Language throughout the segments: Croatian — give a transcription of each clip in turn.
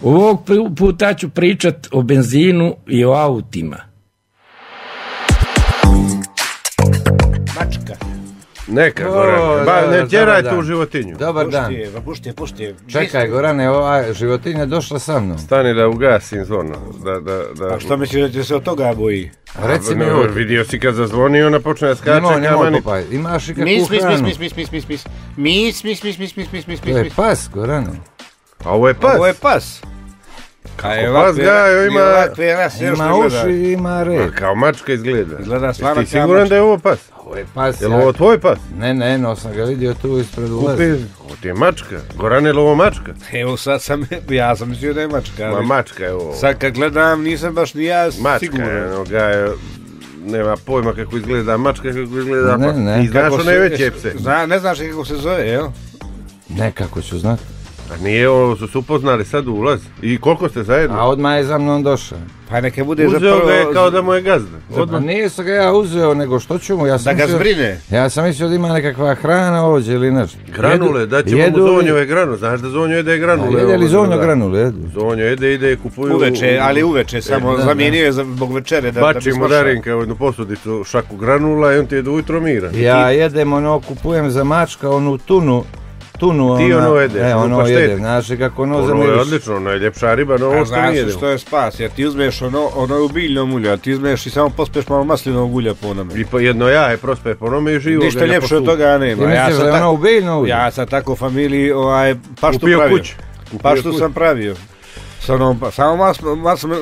Ovog puta ću pričat o benzinu i o autima. Mačka. Neka, Goran, ne tjeraj tu životinju. Dobar dan. Pušti je. Čekaj, Gorane, ova životinja došla sa mnom. Stani da ugasim zvono. A što misliš da će se od toga boji? Reci mi ovo. Vidio si kad zazvoni, ona počne da skače. Nemoj, Popaj, imaš i kakvu hranu. Mis. To je pas, Gorane. A ovo je pas? Ovo je pas. Pas Gajo Ima uši i ima rep. Kao mačka izgleda. Izgleda stvarno. Ti siguran da je ovo pas? Ovo je pas. Je li ovo tvoj pas? Ne, no sam ga vidio tu ispred ulaza. Ovo ti je mačka. Goran, je li ovo mačka? Evo sad ja sam mislio da je mačka. Ma mačka je ovo. Sad kad gledam nisam baš ni ja siguran. Mačka je, Gajo. Nema pojma kako izgleda mačka, kako izgleda pas. Ne. I znaš one veće pse? Ne znaš kako se zove, jel? Ne, kako ću znati. A nije ovo, su se upoznali sad u ulaz. I koliko ste zajedno? A odmah je za mnom došao. Pa neke bude za Uzeo prvo... ga je kao da mu je gazda. Pa nisam ga ja uzeo, nego što ću mu, Da ga zbrine. Ja sam mislio da ima nekakva hrana ovdje ili nešto. Granule, da ćemo mu Zonjove granu. Znaš da Zonjo jede granule? Jede li Zonjo granule? Jedu. Zonjo jede, ide i kupuju... Uveče, samo zamijenio je zbog večere. Bači mu Darinka u jednu posudicu šaku granula i on ti jede ujutro mira. Ja jedem kupujem za mačka onu tunu. Ti ono jede, ono jede, znaš kako ono zamiriš. Ono je odlično, ono je ljepša riba, no ovo što mi jedemo. Znaš što je spas, jer ti uzmeš ono u biljnom ulju, a ti uzmeš i samo pospeš malo maslinovog ulja po onome. I po jedno jaje prospe po onome i živog. Ništa ljepše od toga nema. Ti misliš da je ono u biljnom ulju? Ja sam tako u familiji paštu Kupio pravio. kuć. Paštu sam pravio. Samo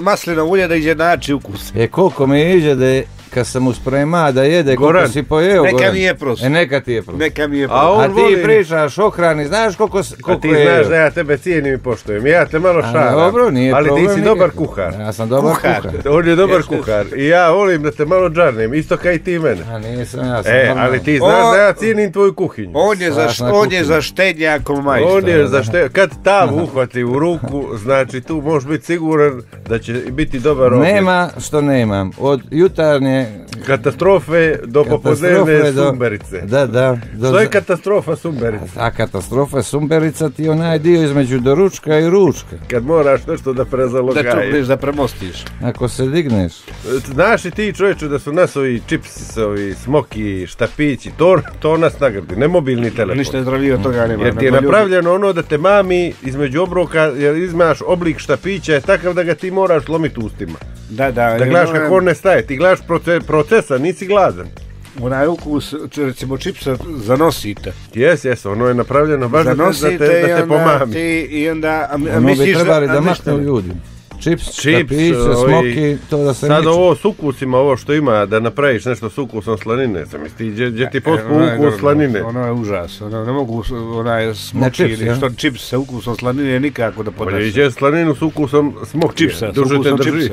maslinovo ulje da izjednači ukus. Koliko mi iđe da je, kad sam usprema da jede, koliko si pojeo, Goran. Neka mi je prosto. Neka ti je prosto. A ti pričaš o hrani, znaš koliko je. A ti znaš da ja tebe cijenim i poštujem. Ja te malo šaram. Dobro, nije ali problem. Ali ti si dobar kuhar. Ja sam dobar kuhar. On je dobar kuhar. I ja volim da te malo džarnem, isto kao i ti mene. A nisam, ja sam ali ti znaš da ja cijenim tvoju kuhinju. On je za štednjakom majstor. On je za štednjakom. Kad tavu uhvati u ruku, znači tu možeš biti siguran da će biti dobar objekt. Nema što nemam. Od jutarnje katastrofe do popodnevne sumberice. Da. Što je katastrofa sumberica? A katastrofa sumberica ti je onaj dio između doručka i ručka. Kad moraš nešto da prezalogaješ. Da premostiš. Ako se digneš. Znaš i ti, čovječe, da su nas ovi čipsovi, smoki, štapići, to nas nagradi, ne mobilni telefon. Ništa zdravije od toga nema. Jer ti je napravljeno ono da te mami između obroka, jer imaš oblik štapića je takav da ga ti moraš lomiti ustima. Da gledaš kako on ne staje, ti gledaš procesa, nisi gladan. Onaj ukus, recimo čipsa, zanosite. Jes, ono je napravljeno baš da te pomami. I onda ono bi trebali da maknu ljudi. Čips, štapiće, smoki, to da se sad ovo s ukusima, ovo što ima, da napraviš nešto s ukusom slanine, sam misli, gdje ti pospu ukus slanine. Ono je užas, ne mogu onaj smoki ili što čips sa ukusom slanine nikako da podnese. Iđe slaninu s ukusom smoki, čipsa, duže te drži.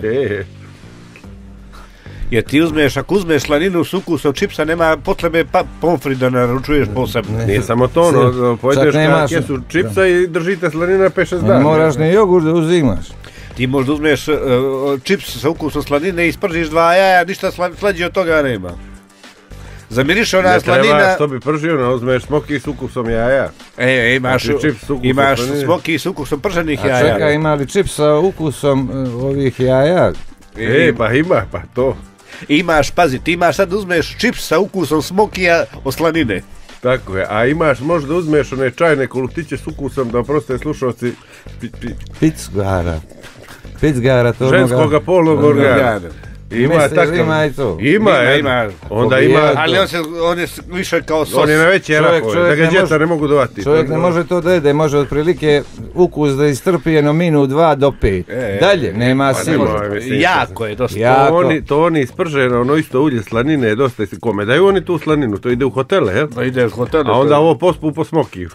Jer ti ako uzmeš slaninu s ukusom čipsa, nema potrebe pomfri da naručuješ posebno. Nije samo to, pojedeš kesu čipsa i držite slanina 5-6 dana. Ne moraš ni jogurt da uzimaš. Ti možda uzmeš čips sa ukusom slanine i spržiš 2 jaja, ništa slađe od toga nema. Zamiriše ona slanina... Ne treba što bi pržio, uzmeš smoki s ukusom jaja. Imaš smoki s ukusom prženih jaja. A čekaj, ima li čips sa ukusom ovih jaja? Pa ima, pa to. Ti imaš sad uzmeš čips sa ukusom smokija od slanine. Tako je, a možda uzmeš one čajne kolutiće s ukusom, da oproste slušalci... Picgara, to ženskoga polnog organa. Ima to. Ima. Onda ima. Ali on je više kao sos. On je na veće rakove, da ga djeca ne mogu dovati. Čovjek ne može to da jede, može otprilike ukus da istrpi jedno minut, 2 do 5. Dalje, nema sila. Jako je dosta. To oni isprženo, ono isto ulje slanine je dosta. Kome daju oni tu slaninu, to ide u hotele, jel? To ide u hotele. A onda ovo pospu po smokiju.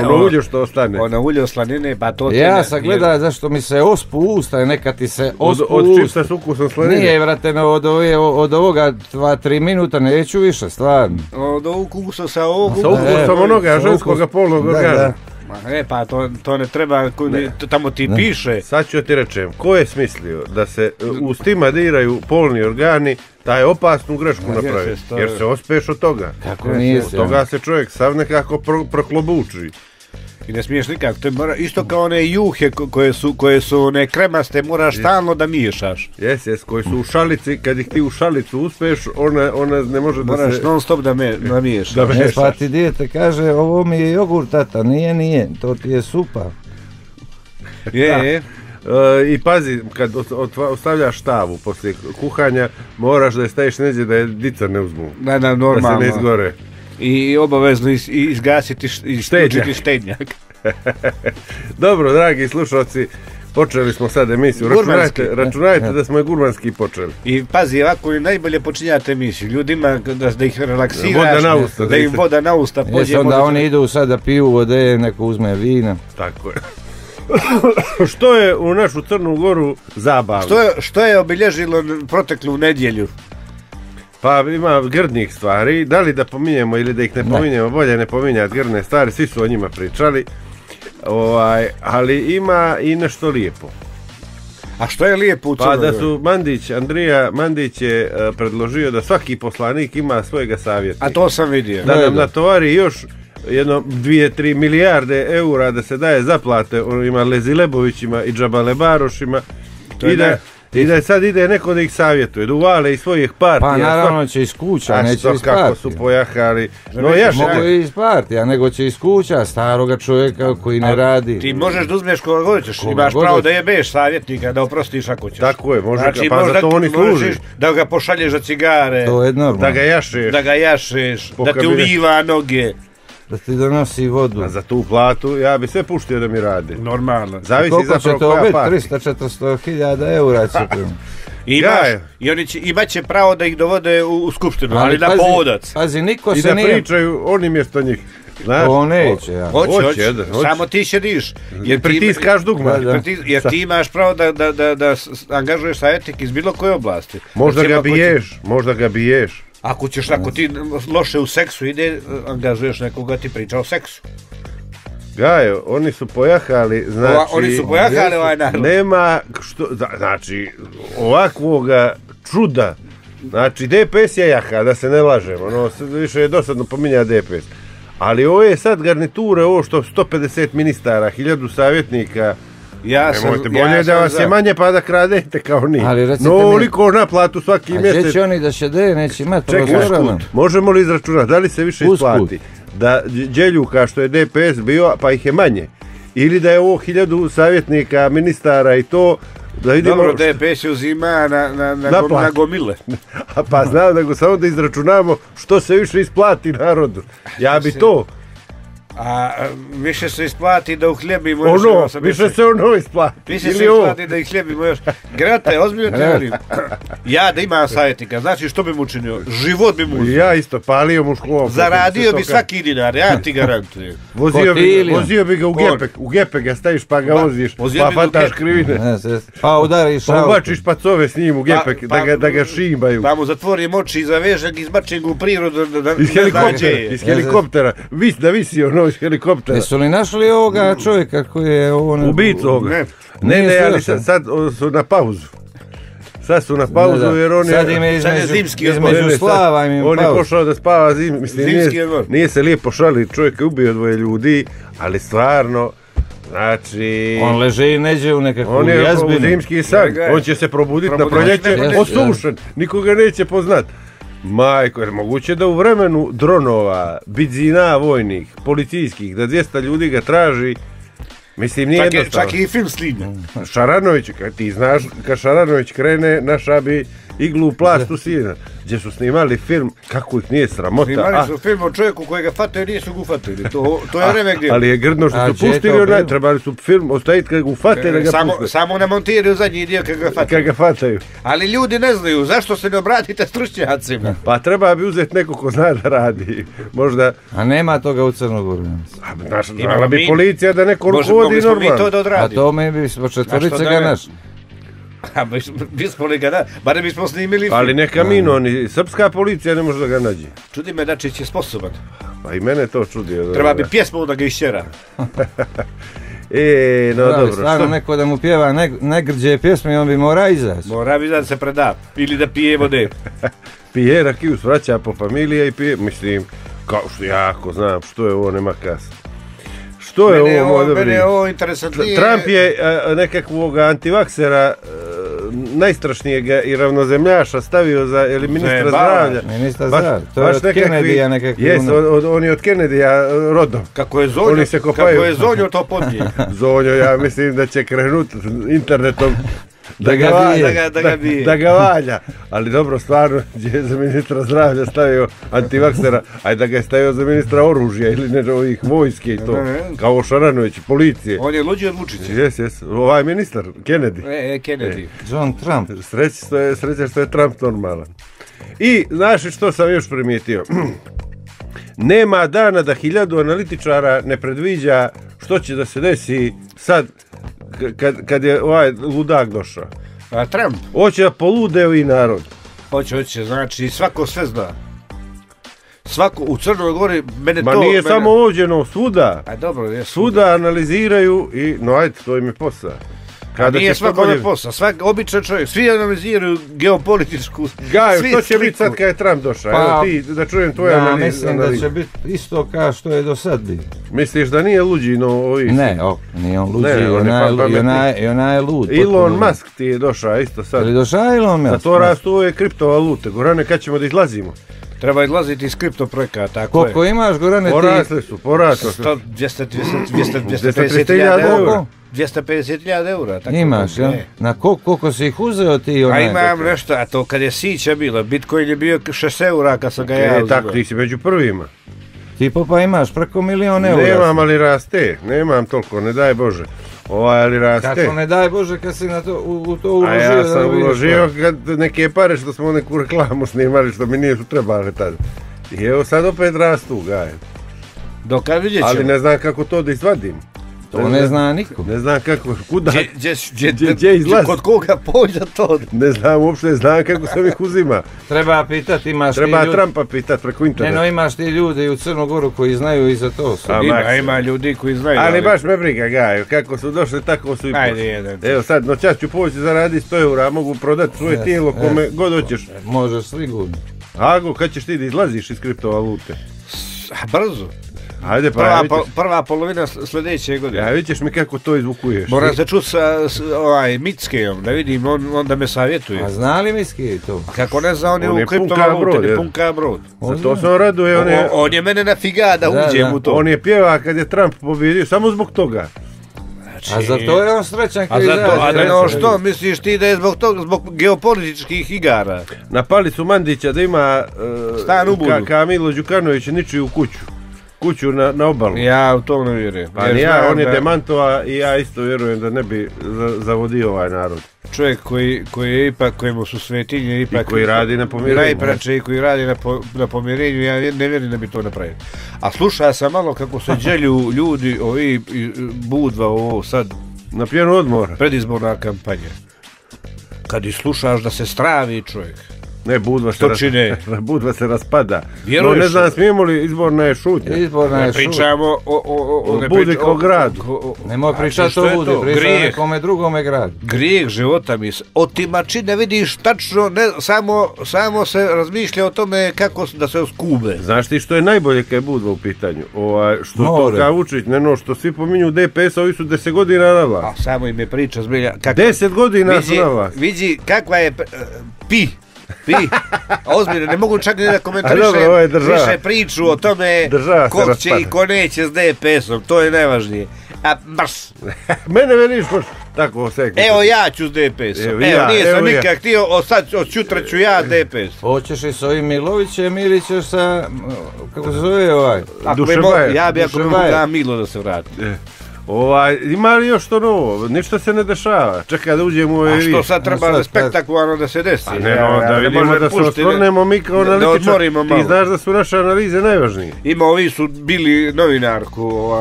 Ono ulje što ostane. Ono ulje slanine, pa to... Ja sam gledao zašto mi se ospu usta, neka ti se ospu usta. Od čipsa s ukusom slanine. Nije, vrate, od ovoga 2-3 minuta neću više, stvarno. Od ukusa sa ovog... Sa ukusom onoga ženskoga polnog organa. Pa to ne treba, tamo ti piše. Sad ću ti rečem, ko je smislio da se u stima diraju polni organi, taj opasnu grešku napravi, jer se ospeš od toga. Kako nije se? Od toga se čovjek sav nekako proklobuči. I ne smiješ nikako. To je isto kao one juhe koje su one kremaste, moraš stalno da miješaš. Jes, koji su u šalici, kad ih ti u šalicu uspeš, ona ne može da se... Moraš non stop da miješaš. Pa ti dijete kaže, ovo mi je jogurt, tata, nije, to ti je supa. Je. I pazi, kad ostavljaš štavu poslije kuhanja, moraš da je staviš neđe da je dica ne uzmu. Normalno. Da se ne izgore. I obavezno izgasiti štednjak. Dobro, dragi slušalci, počeli smo sad emisiju. Računajte da smo je gurmanski počeli. I pazi, ovako najbolje počinjate emisiju. Ljudima da ih relaksiraš, da im voda na usta pođe. Onda oni idu sad da piju vode, neko uzme vina. Tako je. Što je u našu Crnu Goru zabavno? Što je obilježilo proteklu nedjelju? Pa ima grdnih stvari, da li da pominjemo ili da ih ne pominjemo, bolje ne pominjati grdne stvari, svi su o njima pričali, ali ima i nešto lijepo. A što je lijepo u Crnoj Gori? Pa da su Andrija Mandić je predložio da svaki poslanik ima svojega savjetnika. A to sam vidio. Da nam natovari još 2-3 milijarde eura da se daje zaplate ima Lezilebovićima i Džabalebarošima i da sad ide neko da ih savjetuje, da uvale iz svojih partija. Pa naravno će iz kuća, neće iz partija. Kako su pojahali. Mogu iz partija, nego će iz kuća, staroga čovjeka koji ne radi. Ti možeš da uzmeš koga god ćeš, imaš pravo da jebeš savjetnika, da oprostiš ako ćeš. Tako je, znači, pa za to oni služi. Da ga pošalješ za cigare, to je normalno. Da ga jašeš, da ti umiva noge. Da ti donosi vodu. A za tu platu ja bi sve puštio da mi radi. Normalno. Zavisi zapravo koja partija. 300-400 eura će imat će pravo da ih dovode u skupštinu, ali na povodac. Pazi, niko se nije... I da pričaju oni mjesto njih. To neće, ja. Hoće. Samo ti sjediš. Jer pritiskaš dugma. Jer ti imaš pravo da angažuješ savjetnik iz bilo koje oblasti. Možda ga biješ. Ako ti loše u seksu ide, angažuješ nekoga ti priča o seksu. Gajo, oni su pojahali, ovaj narod. Nema, znači, ovakvoga čuda, znači, DPS je jaha, da se ne lažemo, više je dosadno pominja DPS. Ali ovo je sad garniture, ovo što 150 ministara, 1000 savjetnika, nemojte bolje da vas je manje pa da kradete kao ni. Oliko naplatu svaki mjesec. A gdje će oni da šede, neće imati prozorama? Možemo li izračunati, da li se više isplati da Đeljuka što je DPS bio pa ih je manje, ili da je ovo 1000 savjetnika, ministara i to da vidimo... Dobro, DPS uzima na gomile. Pa znam da samo da izračunamo što se više isplati narodu. Ja bi to... A više se isplati da uhljebimo još... više se isplati. Više se isplati da ih hljebimo još. Grate, ozbiljno te volim. Ja da imam savjetnika, znači što bi mu učinio? Život bi mu učinio. Ja isto, palio mu školom. Zaradio bi svaki dinar, ja ti garantujem. Vozio bi ga u gepe ga staviš pa ga voziš, pa fataš krivine. Pa udariš auto. Ubačiš pacove s njim u gepe, da ga šimbaju. Pa mu zatvorim oči i zavežem, izbačem u prirodu. Iz helikoptera, da visi ono iz helikoptera. Jesu li našli ovoga čovjeka koji je ovo... Ubicu ovoga? Ne, ali sad su na pauzu. Sad su na pauzu jer on je... Sad im je između slava im on je pošao da spava nije se lijepo šali, čovjek je ubio 2 ljudi, ali stvarno, znači... On leži i neđe u nekakvu jazbinu. On je u zimski san, on će se probuditi na proljeće osušen, nikoga neće poznat. Majko, jer moguće da u vremenu dronova, bidzina vojnih, policijskih, da 200 ljudi ga traži, mislim nije jednostavno. Čak i film slidnja. Šaranović, ti znaš, kad Šaranović krene, naša bi iglu u plastu sina, gdje su snimali film, kako ih nije sramota. Snimali su film o čovjeku kojega fataju, nisu ga ufatili, to je vreme gdje. Ali je grdno što su pustili, trebali su film ostaviti kada ga ufate, da ga puste. Samo namontiraju zadnji dio kada ga fataju. Ali ljudi ne znaju, zašto se ne obratite stručnjacima? Pa treba bi uzeti neko ko zna da radi, možda... A nema toga u Crnogoru. Imala bi policija da neko rukovodi normalno. Mogli smo mi to da odradimo. A to mi bismo četvorice ga našli. Bismo li ga da, barem bismo snimili film. Ali neka ni srpska policija ne može da ga nađe. Čudi me Dačić je sposoban. Pa i mene to čudi. Treba bi pjesmu da ga išćera. Dobro. Stvarno neko da mu pjeva negrđe pjesme i on bi mora izaći. Mora bi da se preda, ili da pije vode. Pije rakiju, svraća po familije i pije, mislim, kao što jako znam što je ovo nema kasa. Što je ovo? Mene je ovo interesantnije. Trump je nekakvog antivaksera najstrašnijeg i ravnozemljaša stavio za ministra zdravlja. Ministar zdravlja, to je od Kennedyja nekakvi. Jes, on je od Kennedyja rodom. Kako je Zonjo to podnije. Zonjo, ja mislim da će krenuti internetom da ga valja. Ali dobro, stvarno je za ministra zdravlja stavio antivaksera, aj da ga je stavio za ministra oružja ili ne ovih vojske i to. Kao Šaranović, policije. On je luđi od Vučića. Jes. Ovaj ministar, Kennedy. Kennedy. John Trump. Sreća što je Trump normalan. I znaš što sam još primijetio? Nema dana da 1000 analitičara ne predviđa što će da se desi sad kad je ovaj ludak došao. A Trump? Hoće da poludeo i narod. Hoće, znači svako sve zna. Svako u Crnoj Gori, nije samo ovdje, no svuda. A dobro, je svuda analiziraju i, no ajde, to im je posao. Nije svakome posao, običan čovjek, svi analiziraju geopolitičku... Gaju, što će biti sad kad je Trump došao? Evo ti, da čujem tvoje analize. Ja mislim da će biti isto kao što je do sad bilo. Misliš da nije luđi, no ovi... Ne, nije on luđi, i ona je lud. Elon Musk ti je došao isto sad. Je došao Elon Musk? Da to rastu ove kriptovalute. Gorane, kad ćemo da izlazimo? Treba izlaziti iz kriptoprojekata. Koliko imaš, Gorane, ti? Porasli su. 250.000 eura. 250.000 eura. Imaš, ja? Na koliko si ih uzeo ti? A imam nešto, a to kad je sića bila, Bitcoin je bio 6 eura kad sam ga ja uzeo. Tako, ti si među prvima. Ti pa imaš preko 1.000.000 eura. Nemam, ali raste. Nemam toliko, ne daj Bože. Ali raste. Kako ne daj Bože kad si u to uložio? A ja sam uložio kad neke pare što smo neku reklamu snimali što mi nisu trebali tada. I evo sad opet rastu, gaje. Dokad vidjet ćemo. Ali ne znam kako to da izvadim. To ne zna niko. Ne znam kako, kuda, gdje izlazi. Kod koga pođa to? Ne znam, uopšte ne znam kako se ih uzima. Treba pitati, imaš Treba ti ljudi... Trumpa pitati preko interneta. No imaš ti ljudi u Crnu Goru koji znaju i za to. Ima ljudi koji znaju. Ali baš me briga, Gaju, kako su došli, tako su i pošli. Evo sad, noćas ću poći zaraditi 100 eura, mogu prodati svoje tijelo kome god hoćeš. Možeš sigurno. Ago, kad ćeš ti da izlaziš iz kriptovalute? Brzo. Ajde, prva polovina sljedeće godine. Ja vidiš mi kako to izvukuješ. Moram se čuti sa Mickejom, da vidim, onda me savjetuje. A zna li Mickej to? Kako ne zna, on je u kriptovalute, on je punka brod. Za to sam raduje. On je mene nafiga da uđem u to. On je pjeva kad je Trump pobjedio, samo zbog toga. A za to je on srećan kad izađe. A što misliš ti da je zbog toga, zbog geopolitičkih igara? Na palicu Mandića da ima Milo Đukanović ničiju kuću na obalu. Ja u to ne vjerujem. On je demantova i ja isto vjerujem da ne bi zavodio ovaj narod. Čovjek koji je ipak, kojemu su svetinje, ipak... I koji radi na pomirenju. Najprače i koji radi na pomirenju, ja ne vjerujem da bi to napravio. A slušao sam malo kako se djelju ljudi, ovi Budva, ovo sad... Na pjenu odmora. Predizborna kampanja. Kad i slušaš da se stravi čovjek. Ne, Budva se raspada. Vjeruješ? No, ne znam, smijemo li, izborna je šutnja. Pričamo o Budi kao gradu. Nemoj pričati o Budi, pričati o nekome drugome gradu. Grijeh života mi se. Otimačine vidiš tačno, samo se razmišlja o tome kako da se oskube. Znaš ti što je najbolje kad je Budva u pitanju? Što to kao Vučić, što svi pominju DPS, ovi su 10 godina na vlast. A samo im je priča zbilja. 10 godina su na vlast. Vidi kakva je ozbiljno, ne mogu čak ni da komentarišem više priču o tome ko će i ko neće s DPS-om, to je najvažnije. A baš. Mene veliš tako sekund. Evo ja ću s DPS-om, nisam nikak htio, od sutra ću ja DPS. Hoćeš i s ovim Milovićem ili ćeš sa, kako se zove ovaj? Ja bi ako me mogu Milo da se vrati. Ima li još to novo? Ništa se ne dešava. Čekaj da uđemo u A što sad treba spektakularno da se desi? Da vidimo da se osvrnemo mi kao analitičar. Ti znaš da su naše analize najvažnije. Ima, ovi su bili novinarku.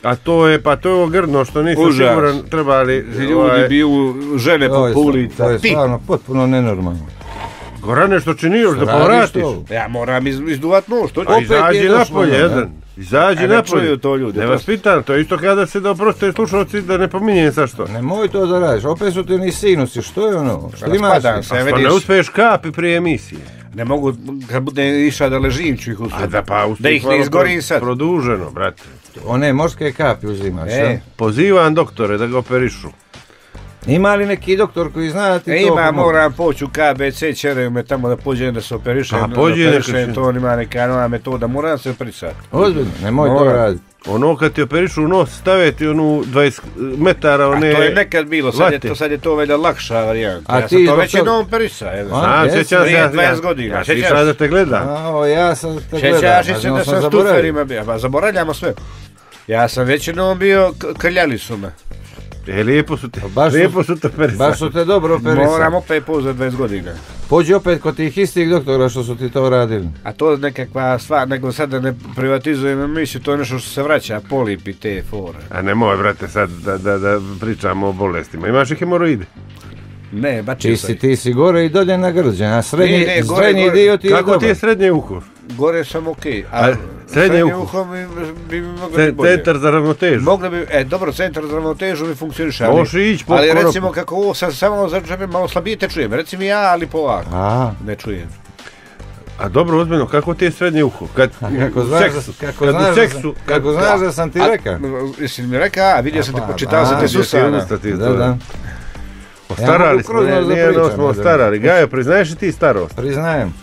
A to je ovo grdno što nisam siguran trebali. Ljudi biju žene po ulica. To je stvarno potpuno nenormalno. Gorane, što čini još da povratiš? Ja moram izduvat nož. Izađi napolje jedan. Izađi napolje. Ne vas pitan, to je isto kada se da oproste slušalci da ne pominjem sa što. Nemoj to da radiš, opet su ti ni sinusi, što je ono? Što imaš? Što ne uspiješ kapi prije emisije. Ne mogu, kad bude išao da ležim ću ih A da ih ne izgorim sad. Produženo, brate. One morske kapi uzimaš, Pozivam doktore da ga operišu. Ima li neki doktor koji zna ti to? Ima, moram poći u KBC, čeraju me tamo da pođem da se operišem. To ima neka nova metoda, moram se operisati. Ozbiljno, nemoj to raditi. Ono kad ti operišu u nos, stave ti onu 20 metara, one... A to je nekad bilo, sad je to već lakša varijanta. Ja sam to već jednom operisao. Sjećam se, 20 godina. Ja ti sad da te gledam. Ja sam te gledam. Sjećaš se da sam s tuferima bio, pa zaboravljamo sve. Ja sam već jednom bio, krljali su me. Lijepo su te operisali. Baš su te dobro operisali. Moram opet za 20 godina. Pođi opet kod tih istih doktora što su ti to radili. A to je nekakva stvar, nego sad da ne privatizujem emisiju, to je nešto što se vraća, polipi te fore. A nemoj, brate, sad da pričamo o bolestima. Imaš i hemoroide? Ne, bačio sam. Ti si gore i dolje na grđe, a srednji dio ti je dobar. Kako ti je srednje uho? Gore sam okej. Srednje uho bi moglo biti bolje. Centar za ravnotežu. Moglo bi, dobro, centar za ravnotežu mi funkcioniše. Može ići po ali recimo kako ovo sad samo malo slabije te čujem. Recimo ja, ali po ovako. Ne čujem. A dobro, ozbiljno, kako ti je srednje uho? Kako znaš da sam ti rekao? Jesi mi rekao, a vidio sam te, počitao sam te Susana. Da. Ostarali smo, nije smo ostarali. Gajo, priznaješ li ti starost? Priznajem.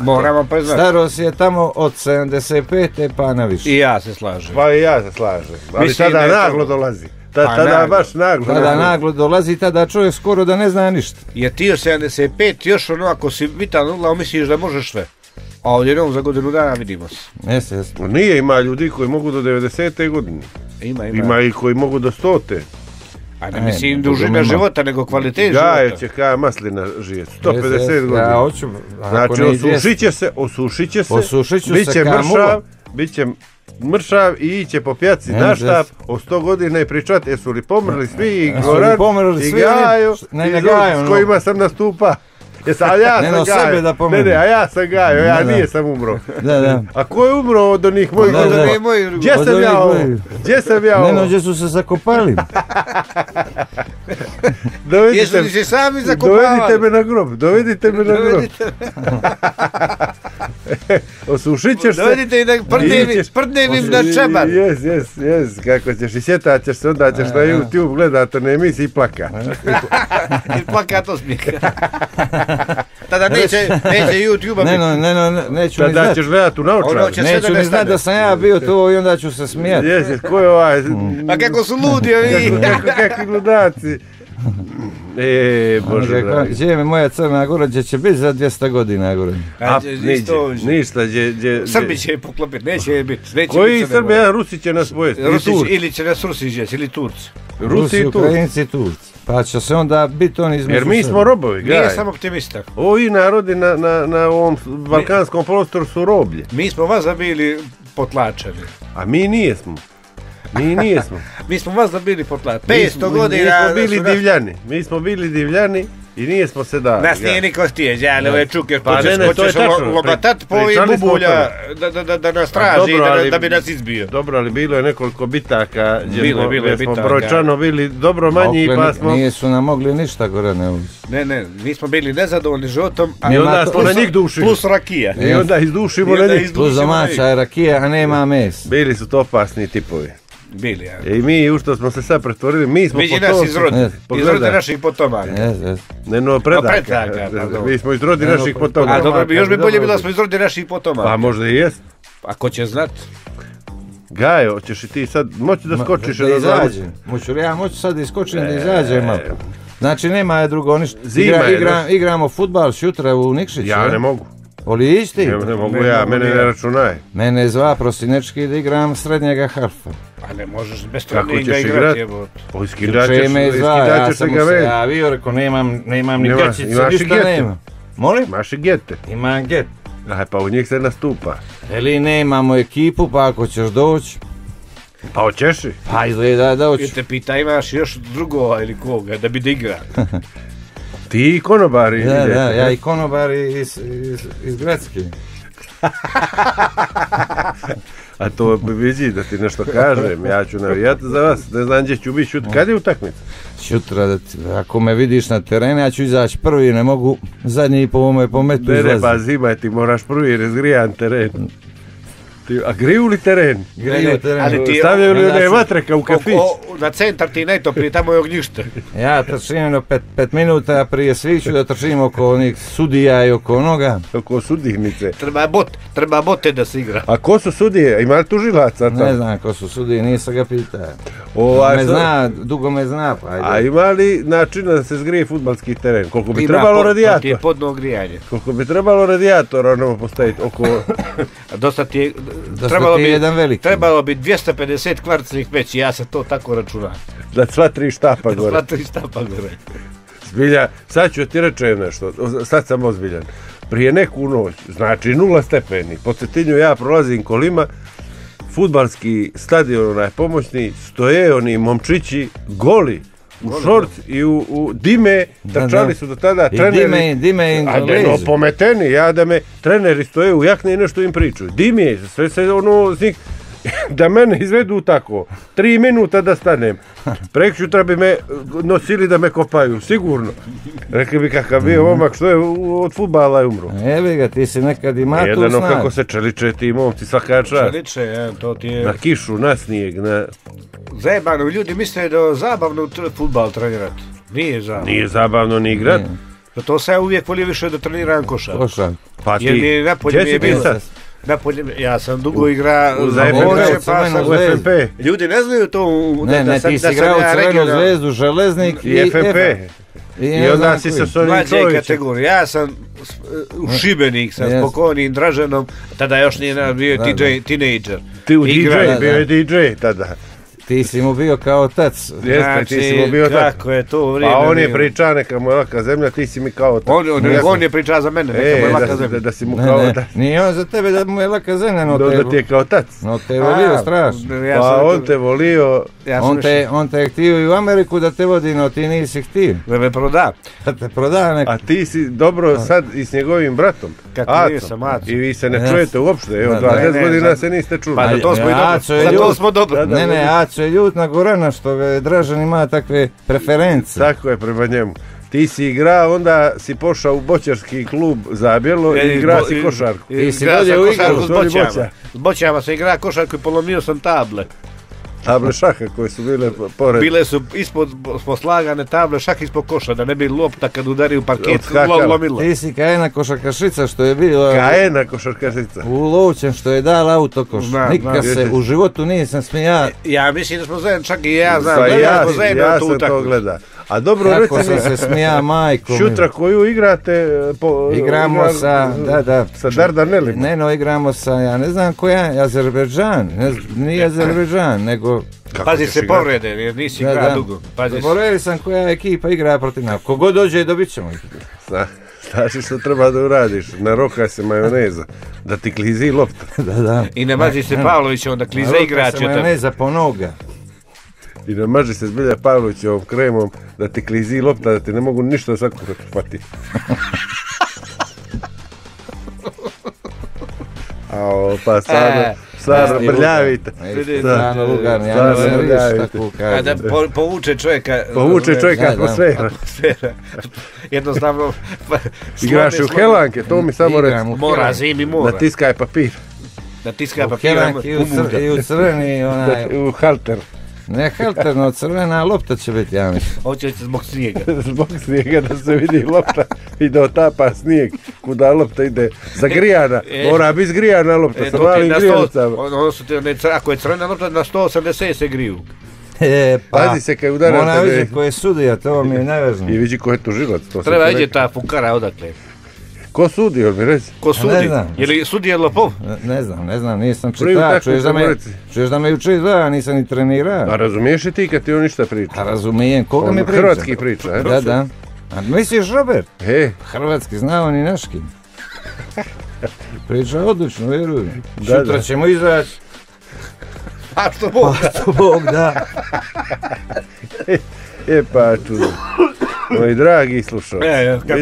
Moramo priznati. Starost je tamo od 75. pa na više. I ja se slažem. Pa i ja se slažem. Ali tada naglo dolazi. Tada baš naglo. Tada naglo dolazi, tada čovjek skoro da ne zna ništa. Jer ti još 75, još ono ako si vitalno uglavnom misliš da možeš sve. A odjednom za godinu dana vidimo se. Jeste. Nije, ima ljudi koji mogu do 90. godine. Ima i koji mogu do 100. A ne mislim dužina života, nego kvalitet života. Gaje će kao maslina žije, 150 godina. Ja hoću. Znači osušit će se, bit će mršav i iće po pjaci na štap o 100 godina i pričat, jesu li pomrli svi i Goran i Gajo s kojima sam nastupa. A ja sam Gajo, a ja sam Gajo, ja nisam umro. A ko je umro od onih mojih godina? Gdje sam ja ovo? Neno, gdje su se zakopali. Jesu li se sami zakopali? Dovedite me na grob. Osušit ćeš se. Dovedite i da prdnevim na čebar. Jes, kako ćeš i sjetat ćeš se, onda ćeš na YouTube gledat one emisije i plaka. I plaka to smijeka. Tada neće YouTube-a biti. Neću ni znat. Tada ćeš gledat u naočar. Neću ni znat da sam ja bio to i onda ću se smijati. Jes, ko je ovaj? Pa kako su ludi ovi. Kakvi ludaci. Bože dragi. Gdje je moja Crna Gora, gdje će biti za 200 godina gore? Ništa. Srbi će je poklopiti, neće biti. Koji Srbi, Rusi će nas pojesti. Ili će nas Rusi žesti, ili Turci. Rusi, Ukrajinci i Turci. Pa će se onda biti on između. Jer mi smo robovi, gaj. Nije sam optimista. Ovi narodi na ovom balkanskom prostoru su roblje. Mi smo vas bili potlačeni. A mi nijesmo. Mi smo vas bili potlačeni. 500 godina. Mi smo bili divljani i nije smo se dali. Nas nije niko htije, žele ove čuke, hoćeš lobatat po ovih bubulja da nas traži, da bi nas izbio. Dobro, ali bilo je nekoliko bitaka gdje smo brojčano bili dobro manji pa smo... Nije su nam mogli ništa gore ne ući. Ne, mi smo bili nezadovoljni životom, i onda smo na njih dušili. Plus rakija. I onda izdušimo na njih. Plus domaća je rakija, a nema mes. Bili su to opasni tipovi. Bili, ja. I mi, u što smo se sad pretvorili, mi smo potomci. Vidi nas izrodi naših potomaka. Ne, no predaka. Mi smo izrodi naših potomaka. A dobro, još bi bolje bilo da smo izrodi naših potomaka. Pa možda i jest. A ko će znat? Gajo, hoćeš i ti sad moći da skočiš? Da izađem. Ja moću sad da iskočim da izađem malo. Znači nema drugo ništa. Igramo fudbal šutra u Nikšiću. Ja ne mogu. Oli isti? Ne mogu ja, mene ne računaj. Mene zva prosinečki da igram srednjega harfa. A ne možeš bez treninga igrati, jebot. Juče me zva, ja sam mu se javio, rekao nemam ni gačice, ništa nema. Molim? Imaš i gete. Imam get. Pa u njih se nastupa. Eli nemamo ekipu, pa ako ćeš doći. Pa hoćeš i? Pa izgleda da hoću. I te pita imaš još drugova ili koga da bi da igra. Ti i konobari. Da, ja i konobari iz Gradske. A to vidi da ti nešto kažem, ja ću navijati za vas, ne znam gdje ću biti, kad je utakmica? Šutra, ako me vidiš na terenu, ja ću izaći prvi, ne mogu zadnji po ovome pometu izlazi. Ne, pa zima, ti moraš prvi jer je zgrijan teren. A griju li teren? Griju teren. Stavljaju li one vatreka u kafić? Na centar ti najtoplije, tamo je ognjište. Ja trčim 5 minuta prije sviću da trčim oko onih sudija i oko onoga. Oko sudivnice. Treba bote da se igra. A ko su sudije? Ima li tužilaca? Ne znam ko su sudije, nisam ga pitao. Dugo me zna, pa ajde. A ima li načina da se zgrije fudbalski teren? Koliko bi trebalo radijator? To je podno grijanje. Koliko bi trebalo radijatora ono postaviti oko... Dosta ti je jedan veliki. Trebalo bi 250 kvarcnih peći, ja se to tako računam. Da sva 3 štapa gore. Sva 3 štapa gore. Zbilja, sad ću ti rečem nešto, sad sam ozbiljan. Prije neku noć, znači 0 stepeni, po Cetinju ja prolazim kolima, fudbalski stadion onaj pomoćni, stoje oni momčići goli. U šort i u dime, trčali su do tada treneri. I dime im lezu. Pometeni, ja da me treneri stoje u jakne i nešto im pričaju. Dime, sve se ono, da mene izvedu tako, 3 minuta da stanem. Prekjutra bi me nosili da me kopaju, sigurno. Rekli bi kakav bio momak što je od fudbala je umro. Evi ga, ti si nekad ima tu Jedano snad. kako se čeliče ti momci svaka čast. Čeliče, to ti je... Na kišu, na snijeg, na... Zajebano, ljudi misle da je zabavno fudbal trenirati. Nije zabavno. Nije zabavno ni igrat. Zato sam ja uvijek volio više da treniram košarku. Pa ti, gdje si bio sad? Ja sam dugo igra u FNP. Ljudi ne znaju to. Ne, ti si igrao u Crvenu zvezdu, Železnik i FNP. I onda si sa Sonim Čovićem. Ja sam u Šibenik sa spokojnim Draženom, tada još nije bio tinejdžer. Ti u DJ, bio je DJ tada. Ti si mu bio kao otac. Jeste, ti si mu bio otac. Kako je to vrijeme. A on je pričao neka mu je laka zemlja, ti si mi kao otac. On je pričao za mene, neka mu je laka zemlja. Da si mu kao otac. Nije on za tebe da mu je laka zemlja, no da ti je kao otac. No te je volio strašno. Pa on te volio. On te je htio i u Ameriku da te vodi, no ti nisi htio. Da me proda. Da te proda neko. A ti si dobro sad i s njegovim bratom. Kako nisam, Aco. I vi se ne čujete uopšte, evo 20 godina se niste čuli. Pa za to smo dobro. Ne, Aco je ljut na Gorana što Dražan ima takve preference. Tako je prema njemu. Ti si igrao, onda si pošao u boćarski klub Zabjelo i igrao si košarku. Ti si dođe u igru s boćama se igra košarku i polomio sam table. Table šaha koje su bile pored. Bile su ispod poslagane table šah ispod koša, da ne bi lopta kad udari u parket lomila. Ti si Kajena košarkašica što je bila Kajena košarkašica u Lovćem što je dala autokoš. Nikad se u životu nisam smija. Ja mislim da smo zajedno, čak i ja znam. Ja sam to gleda. A dobro, kako sam se smija majko. Šutra koju igrate? Igramo sa Dardanelima. Ne, igramo sa, ja ne znam koja, Azerbejdžan. Nije Azerbejdžan, nego... Pazi se povrede, jer nisi igra dugo. Zaboravili sam koja ekipa igra protiv nas. Kogod dođe dobit ćemo ih. Znaš što treba da uradiš? Narokaj se majoneza, da ti klizi lopta. Da. I ne mazi se Pavlović, onda klize igrač. Narokaj se majoneza po noga. I namaži se Zbilja Pavlovićevom kremom da ti klizi lopta, da ti ne mogu ništa svakog da ti pati. Pa stvarno brljavite. Stvarno lugarni, ja ne znam riječ tako kaže. Da povuče čovjeka. Povuče čovjeka atmosfera. Jednostavno. Igraš u helanke, to mi samo reći. Mora, zimi mora. Natiskaj papir. Natiskaj papir. I u crveni onaj. U halter. Ne halterno, crvena lopta će biti, ja mislim. Hoće se zbog snijega. Zbog snijega da se vidi lopta i da otapa snijeg. Kuda lopta ide zagrijana. Mora biti zgrijana lopta sa malim grijancama. Ako je crvena lopta, na 180 se griju. Pazi se kaj udara. Mora vidjeti ko je sudija, to mi je najvažnije. I vidi ko je tužilac. Treba vidjeti ta fukara odakle. Ko sudi, on mi reći? Ko sudi? Je li sudija Lopov? Ne znam, nisam čitao. Čuješ da me uči da, nisam ni trenirao. A razumiješ i ti kad ti on ništa priča? A razumijem, koga mi priča? Hrvatski priča, he? Da. A misliš Robert? Hrvatski znao ni naški. Priča odlično, vjerujem. Sutra ćemo izaći. A što Bog? Pa što Bog, da. Pa čudo. Moji dragi slušao,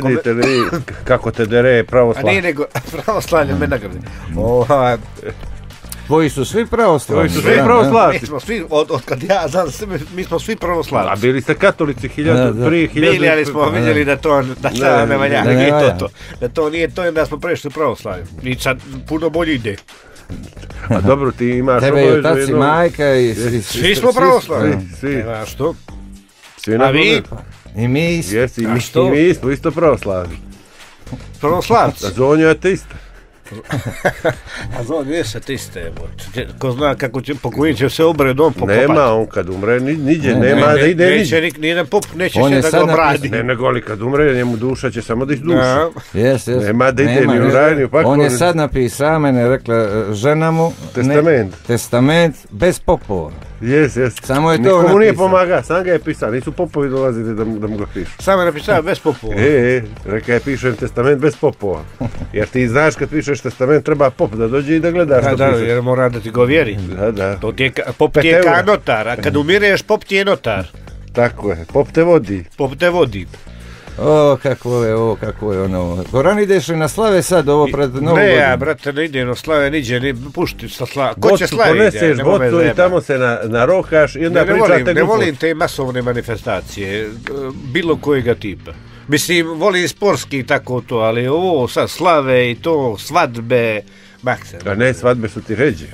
vidite li kako te dere pravoslavlje? A nije nego pravoslavlje me nagradi. Tvoji su svi pravoslavni. Tvoji su svi pravoslavni. Mi smo svi, od kad ja znam sebe, mi smo svi pravoslavni. A bili ste katolici prije 1000. Bili, ali smo vidjeli da to ne valja. Da to nije to, da smo prešli pravoslavlje. I sad puno bolje ide. A dobro, ti imaš... Tebe i otaci, majka i... Svi smo pravoslavni. Svi. Nema što. A vi? I mi isto. Jesi, i mi smo isto pravoslavni. Pravoslavci. A Zonja je ateista. A Zonja je ateista. Ko zna kako će, po kojim će se obredom pokopati. Nema, on kad umre, niđe, nema da ide niđe. Nijedan pop neće se da ga obradi. Ne, nego li kad umre, njemu duša će samo da izduša. Jes. Nema da ide ni u raj, ni u paklu. On je sad napisao, mene rekla žena mu... Testament bez popova. Jes. Samo je to nikomu napisao. Nije pomaga, sam ga je pisao, nisu popovi dolazili da mu ga pišu. Samo je napisao bez popova. Reka je pišem testament bez popova. Jer ti znaš kad pišeš testament treba pop da dođe i da gledaš što pišeš. Jer mora da ti go vjeri. Da. Pop ti je ka notar, a kad umireš pop ti je notar. Tako je, pop te vodi. Kako je ono. Goran, ideš li na slave sad ovo pred Novu godinu? Ne, ja, brate, ne idem na slave, niđe, ne pušti sa slave. Ko će slave ide? Poneseš bocu i tamo se narokaš i onda pričate glupost. Ne volim te masovne manifestacije, bilo kojega tipa. Mislim, volim sportski i tako to, ali ovo sad slave i to, svadbe, makse. A ne, svadbe su ti ređe.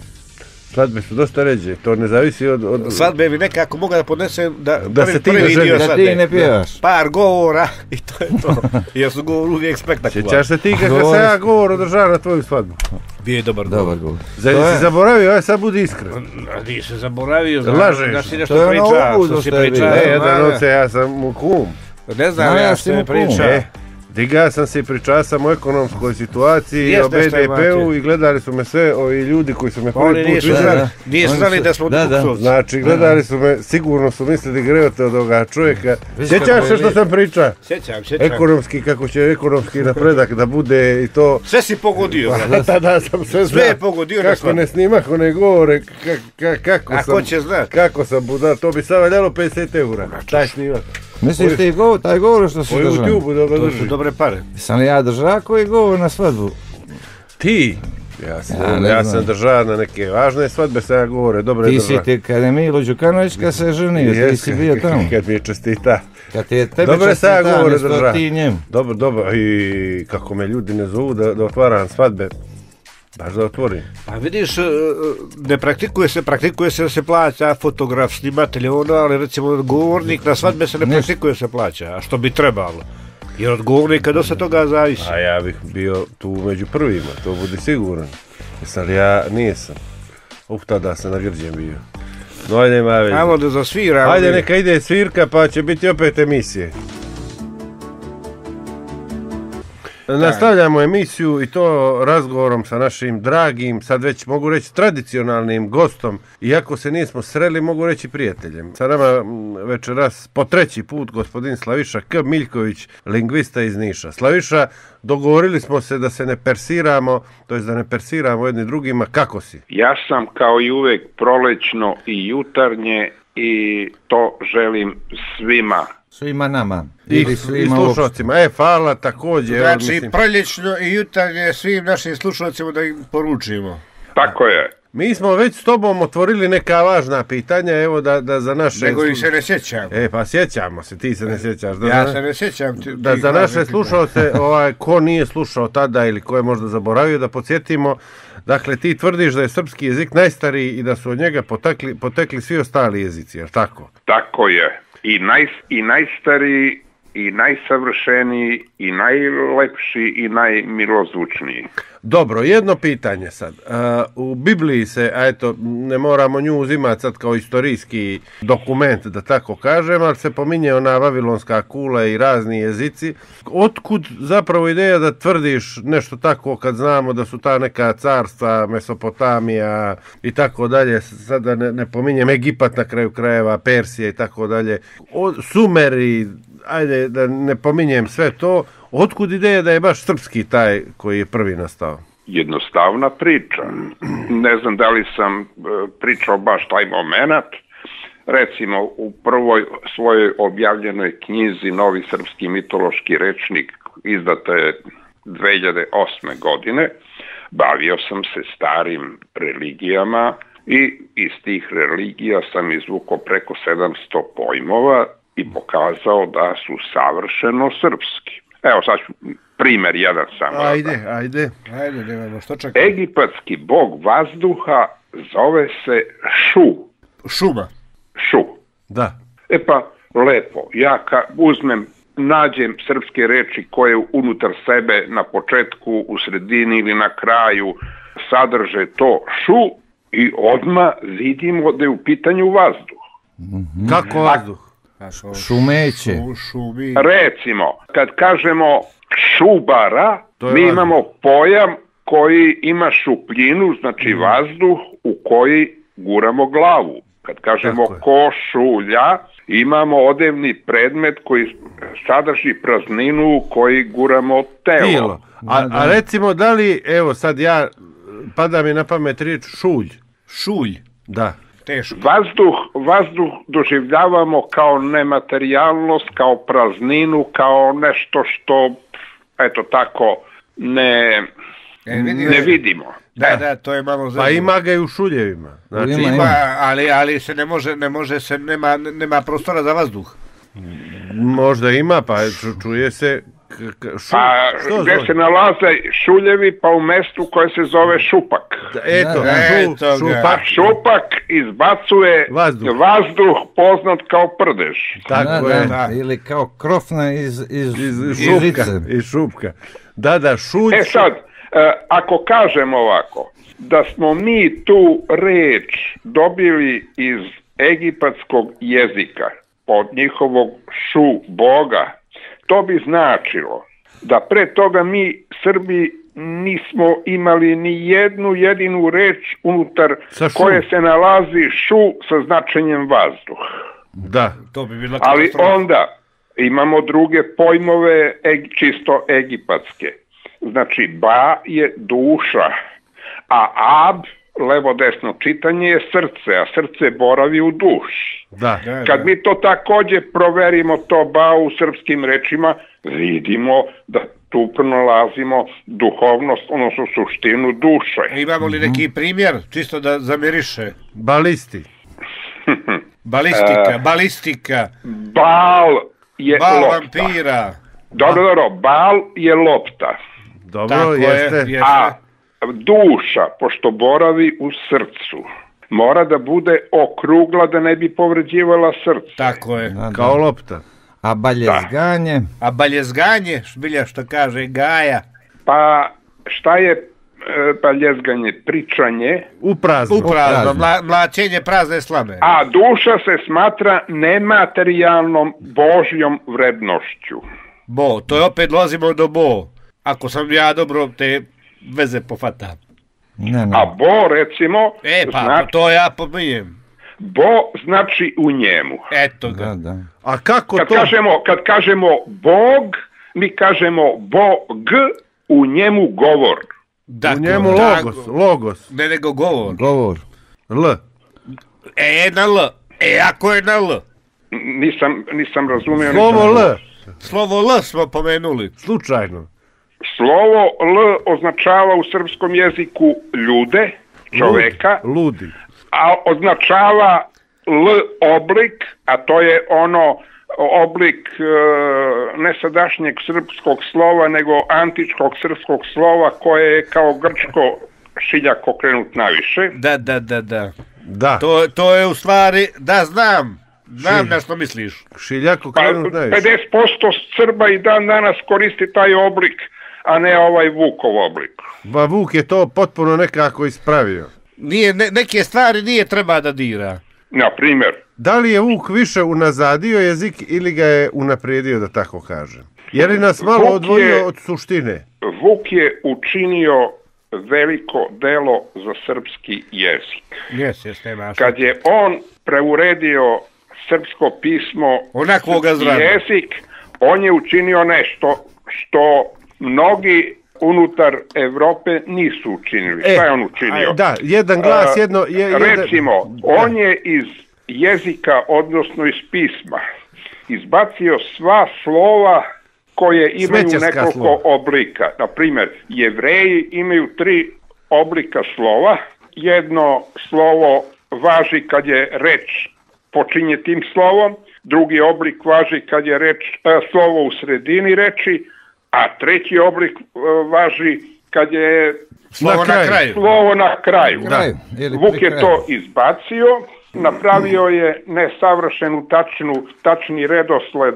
Svadbe su dosta ređe, to ne zavisi od... Svadbe bi nekako mogu da podnesem da se ti prvi dio da ti ne pjevaš. Par govora i to je to. Jer su govor uvijek spektakularni. Sjećaš se ti kako se ja govor održava na tvoju svadbu? Bio je dobar govor. Si zaboravio, aj sad budi iskren. Nije se zaboravio, lažeš. Da si nešto pričao, što si pričao. Jedan noć ja sam u kum. Ne znam ja što je pričao. Digao sam se i pričao sam o ekonomskoj situaciji, o BDP-u i gledali su me sve ovi ljudi koji su me prvi put vidjeli. Nije znali da smo Duksovci. Znači, gledali su me, sigurno su mislili greote od ovoga čovjeka. Sjećaš se što sam pričao? Sjećam. Ekonomski, kako će ekonomski napredak da bude i to. Sve si pogodio. Tada sam sve pogodio. Kako ne snimah one govore, kako sam budal, to bi sad valjalo 50 eura. Taj snimak. Misliš ti taj govor što si držao? Po YouTube-u da ga drži. To su dobre pare. Sam li ja držao koji govor na svadbu? Ti? Ja sam držao na neke važne svadbe, sad ja govore, dobre držao. Ti si kada je Milo Đukanović kad se ženio, ti si bio tamo. Kad mi je čestita. Kad ti je tebe čestita, mjesto ti njem. Dobro, i kako me ljudi ne zovu da otvaram svadbe. Baš da otvorim. Pa vidiš, ne praktikuje se da se plaća fotograf, snimatelj, ali recimo govornik na svadbe se ne praktikuje se plaća, a što bi trebalo. Jer od govornika dosta toga zavisi. A ja bih bio tu među prvima, to budi siguran. Ali ja nisam. Tada sam na grđem bio. No ajde, nema veze. Ajmo da zasviramo. Ajde, neka ide svirka pa će biti opet emisije. Nastavljamo emisiju i to razgovorom sa našim dragim, sad već mogu reći tradicionalnim gostom, iako se nismo sreli, mogu reći prijateljem. Sa nama večeras po treći put gospodin Slaviša K. Miljković, lingvista iz Niša. Slaviša, dogovorili smo se da se ne persiramo, to jest da ne persiramo jedni drugima. Kako si? Ja sam kao i uvek prolećno i jutarnje i to želim svima. Svima nama. I slušalcima. Hvala također. Znači, prolječno i jutarnje svim našim slušalcima da im poručimo. Tako je. Mi smo već s tobom otvorili neka važna pitanja, evo da za naše... Nego ih se ne sjećam. Pa sjećamo se, ti se ne sjećaš. Ja se ne sjećam. Da za naše slušalce, ko nije slušao tada ili ko je možda zaboravio, da podsjetimo. Dakle, ti tvrdiš da je srpski jezik najstariji i da su od njega potekli svi ostali jezici, je li tako? Tako je. I najstariji, i najsavršeniji, i najlepši, i najmilozvučniji. Dobro, jedno pitanje sad. U Bibliji se, a eto, ne moramo nju uzimati sad kao istorijski dokument, da tako kažem, ali se pominje ona vavilonska kula i razni jezici. Otkud zapravo ideja da tvrdiš nešto tako kad znamo da su ta neka carstva, Mesopotamija i tako dalje, sada ne pominjem Egipat na kraju krajeva, Persije i tako dalje, Sumeri, ajde da ne pominjem sve to, otkud ideja da je baš srpski taj koji je prvi nastao? Jednostavna priča. Ne znam da li sam pričao baš taj moment. Recimo, u prvoj svojoj objavljenoj knjizi Novi srpski mitološki rečnik izdate 2008. godine, bavio sam se starim religijama i iz tih religija sam izvukao preko 700 pojmova i pokazao da su savršeno srpski. Evo sad ću primer jedan samo. Ajde, nemamo što čekati. Egipatski bog vazduha zove se Šu. Šuma. Šu. Da. E pa, lepo, ja nađem srpske reči koje unutar sebe na početku, u sredini ili na kraju sadrže to šu i odmah vidimo da je u pitanju vazduh. Kako vazduh? Šumeće. Recimo, kad kažemo šubara, mi imamo pojam koji ima šupljinu, znači vazduh u koji guramo glavu. Kad kažemo košulja, imamo odevni predmet koji sadrži prazninu u koji guramo telo. A recimo, da li, evo sad pada mi na pamet riječ šulj. Šulj. Da. Teško. Vazduh doživljavamo kao nematerijalnost, kao prazninu, kao nešto što, eto tako, ne vidimo. Da, to je malo zezno. Pa ima ga i u šuljevima. Znači, ali se ne može se, nema prostora za vazduh. Možda ima, pa čuje se... Gdje se nalaze šuljevi, pa u mestu koje se zove Šupak. Šupak. Šupak izbacuje vazduh poznat kao prdež. Tako je. Ili kao krofna iz šupka. Da, šulj. E sad, ako kažem ovako, da smo mi tu reč dobili iz egipatskog jezika, od njihovog šu boga, to bi značilo da pre toga mi Srbi nismo imali ni jednu jedinu reč unutar koje se nalazi šu sa značenjem vazduh. Da. To bi bila ali onda imamo druge pojmove čisto egipatske. Znači ba je duša, a ab, levo-desno čitanje, je srce, a srce boravi u duši. Da. Kad mi to također proverimo to ba u srpskim rečima, vidimo da tu pronalazimo duhovnost, odnosno suštinu duše. Imamo li neki primjer, čisto da zamiriše? Balisti. Balistika. Bal je bal lopta. Vampira. Dobro, bal je lopta. Dobro, jeste. A duša, pošto boravi u srcu, mora da bude okrugla da ne bi povređivala srce. Tako je. Kao lopta. A baljezganje? A baljezganje, bilja što kaže Gaja. Pa šta je baljezganje? Pričanje. U prazno. Mlaćenje prazne slame. A duša se smatra nematerijalnom Božjom vrednošću. Bo, to je opet dolazimo do bo. Ako sam ja dobro te veze pofatam. Ne. A bo, recimo... znači, to ja pomijem. Bo znači u njemu. Eto ga. Da. A kako kad kažemo Bog, mi kažemo Bog, u njemu govor. U njemu logos. Ne nego govor. L. Jedna L. Ako je na L. Nisam razumio. Slovo L smo pomenuli. Slučajno. Slovo L označava u srpskom jeziku ljude, čoveka. Ludi. A označava L oblik, a to je ono oblik ne sadašnjeg srpskog slova, nego antičkog srpskog slova koje je kao grčko šiljak okrenut naviše. Da. To je u stvari, da znam na što misliš. Šiljak okrenut naviše. 50% Srba i dan danas koristi taj oblik, a ne ovaj Vukov oblik. Ba Vuk je to potpuno nekako ispravio. Neke stvari nije treba da dira. Na primjer. Da li je Vuk više unazadio jezik ili ga je unaprijedio, da tako kažem? Je li nas malo odvojio od suštine? Vuk je učinio veliko delo za srpski jezik. Kad je on preuredio srpsko pismo, srpski jezik, on je učinio nešto što mnogi unutar Evrope nisu učinili. Šta je on učinio? Da, jedan glas, recimo, on je iz jezika, odnosno iz pisma, izbacio sva slova koje imaju nekoliko oblika. Na primjer, Jevreji imaju 3 oblika slova. Jedno slovo važi kad je reč počinje tim slovom, drugi oblik važi kad je slovo u sredini reči, a treći oblik važi kad je slovo na kraju. Vuk je to izbacio, napravio je nesavršenu tačni redosled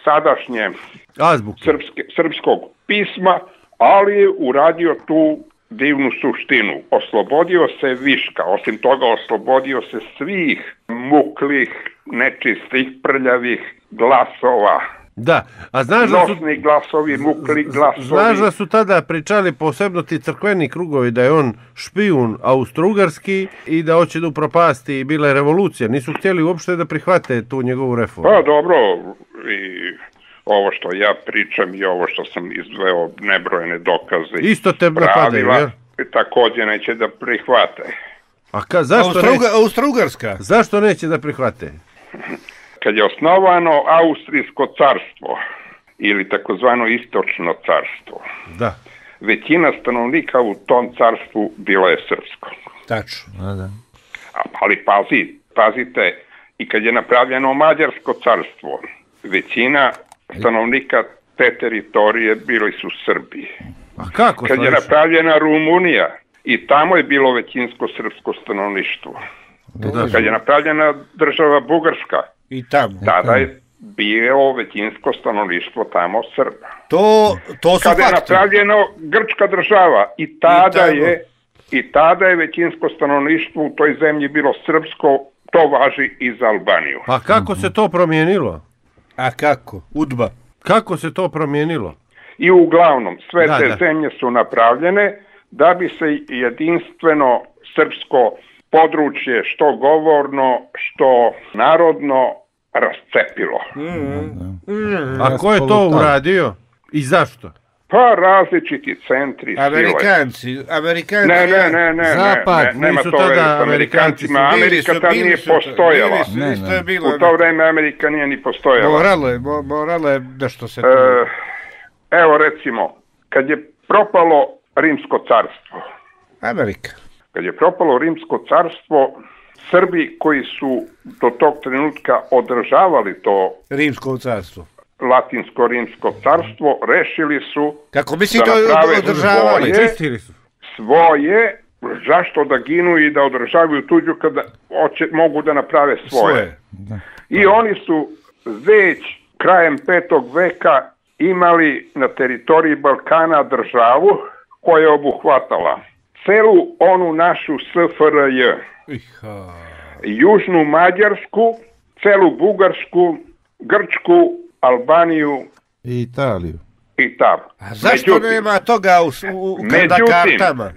sadašnje srpskog pisma, ali je uradio tu divnu suštinu. Oslobodio se viška, osim toga oslobodio se svih muklih, nečistih, prljavih glasova. Da, a znaš da su... Nosni glasovi, mukli glasovi. Znaš da su tada pričali posebno ti crkveni krugovi da je on špijun austrougarski i da hoće da upropasti i bila je revolucija. Nisu htjeli uopšte da prihvate tu njegovu reformu. Pa dobro, i ovo što ja pričam i ovo što sam izveo nebrojene dokaze. Isto te napadaju, jel? Također neće da prihvate. A zašto Austrougarska? Zašto neće da prihvate? Kad je osnovano Austrijsko carstvo ili takozvano Istočno carstvo, da. Većina stanovnika u tom carstvu bila je srpsko. Tačno. Da. Ali pazite, i kad je napravljeno Mađarsko carstvo, većina stanovnika te teritorije bili su Srbi. A kako? Kad je napravljena Rumunija, i tamo je bilo većinsko srpsko stanovništvo. Kad je napravljena država Bugarska, i tamo. Tada je bilo većinsko stanovništvo tamo Srba. To su Kada je fakti. napravljeno Grčka država, i tada je većinsko stanovništvo u toj zemlji bilo srpsko, to važi i za Albaniju. Pa kako se to promijenilo? A kako? Udba. Kako se to promijenilo? I uglavnom, sve te zemlje su napravljene da bi se jedinstveno srpsko područje, što govorno, što narodno, rascepilo. A ko je to uradio i zašto? Pa različiti centri Amerikanci. Ne. Zapad. Nema Nisu to tada veze s Amerikancima. Amerika tad nije postojala. U to vreme Amerika nije ni postojala. Moralo je da što se... Evo recimo, kad je propalo Rimsko carstvo. Amerika. Kad je propalo Rimsko carstvo, Srbi koji su do tog trenutka održavali to Rimsko carstvo. Latinsko-rimsko carstvo, rešili su kako misli da naprave svoje, zašto da ginu i da održavaju tuđu kada mogu da naprave svoje. I oni su već krajem 5. veka imali na teritoriji Balkana državu koja je obuhvatala celu onu našu SFRJ, Južnu Mađarsku, celu Bugarsku, Grčku, Albaniju i Italiju. A zašto nema toga u kartama?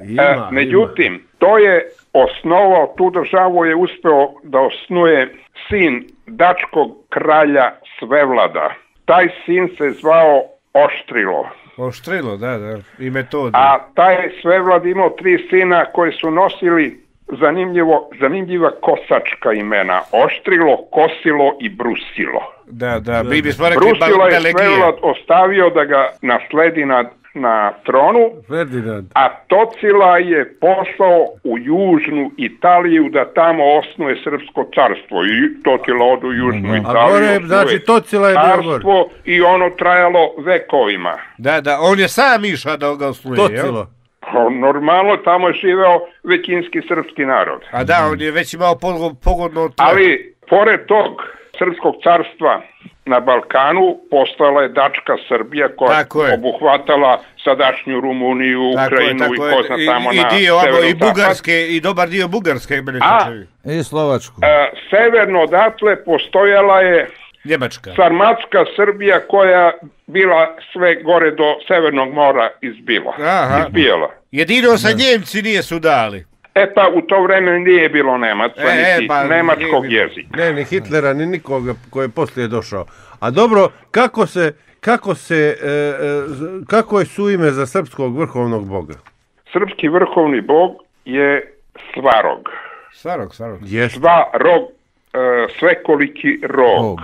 Međutim, to je osnovao, tu državu je uspeo da osnuje sin dačkog kralja Svevlada. Taj sin se zvao Oštrilo. Oštrilo, da, i metode. A taj Svevlad imao 3 sina koji su nosili zanimljiva kosačka imena. Oštrilo, Kosilo i Brusilo. Da. Brusilo je Svevlad ostavio da ga nasledi na tronu, a Tocila je poslao u Južnu Italiju da tamo osnuje srpsko carstvo. I Tocila odu u Južnu Italiju, znači Tocila je carstvo i ono trajalo vekovima. Da, on je sam išao da ga osnuje. Tocilo. Normalno, tamo je živeo većinski srpski narod. A da, on je već imao pogodno... Ali, pored tog srpskog carstva na Balkanu, postojala je dačka Srbija koja je obuhvatala sadašnju Rumuniju, Ukrajinu i ko zna tamo na severnom Bugarske, i dobar dio Bugarske. I Slovačku. Severno odatle postojala je Njemačka. Sarmatska Srbija koja bila sve gore do Severnog mora izbijala. Jedino sa Njemci nije su dali. Pa u to vreme nije bilo Nemaca, niti nemačkog jezika. Ne, ni Hitlera, ni nikoga koji je poslije došao. A dobro, kako je suime za srpskog vrhovnog boga? Srpski vrhovni bog je Svarog. Svarog. Svarog, svekoliki rog.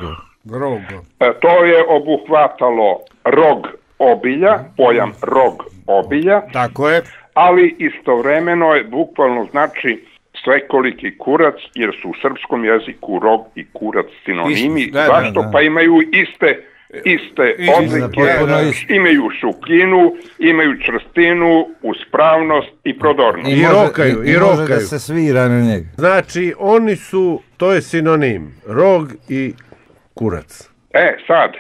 To je obuhvatalo rog obilja, pojam rog obilja. Tako je. ali istovremeno je bukvalno znači svekoliki kurac, jer su u srpskom jeziku rog i kurac sinonimi. Zašto? Pa imaju iste odlike, imaju šupljinu, imaju čvrstinu, uspravnost i prodornost. I rokaju. I može da se svira na njega. Znači, oni su, to je sinonim, rog i kurac. Sad,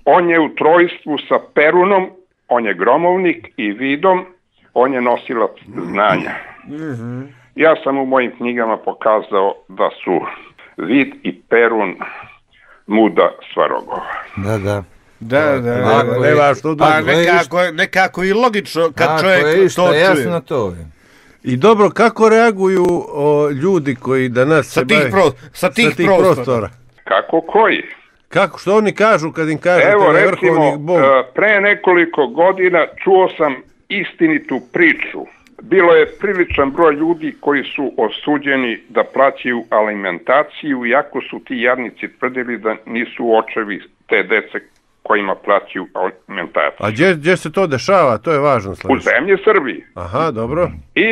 on je u trojstvu sa Perunom, on je gromovnik i Vidom, on je nosilac znanja. Ja sam u mojim knjigama pokazao da su Vid i Perun muda sva rogova. Nekako i logično kad čovjek to čuje. Jasno to je. I dobro, kako reaguju ljudi koji danas sa tih prostora? Kako koji? Kako, što oni kažu kad im kažete da je vrhovnik Bog? Pre nekoliko godina čuo sam istinitu priču. Bilo je priličan broj ljudi koji su osuđeni da plaćaju alimentaciju, iako su ti jadnici tvrdili da nisu očevi te dece kojima plaćaju alimentaciju. A gdje se to dešava? To je važno. U zemlji Srbiji. Aha, dobro. I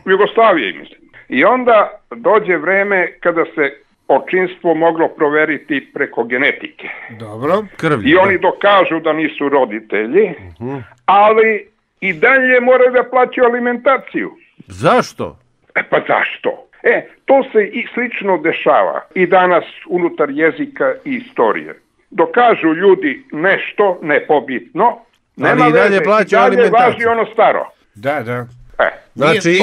Jugoslavije, mislim. I onda dođe vreme kada se očinstvo moglo proveriti preko genetike. Dobro. Krvlju, i oni dokažu da nisu roditelji, ali i dalje moraju da plaćaju alimentaciju. Zašto? Pa zašto? To se i slično dešava i danas unutar jezika i istorije. Dokažu ljudi nešto nepobitno, nema veze, i dalje važi ono staro. Da. Znači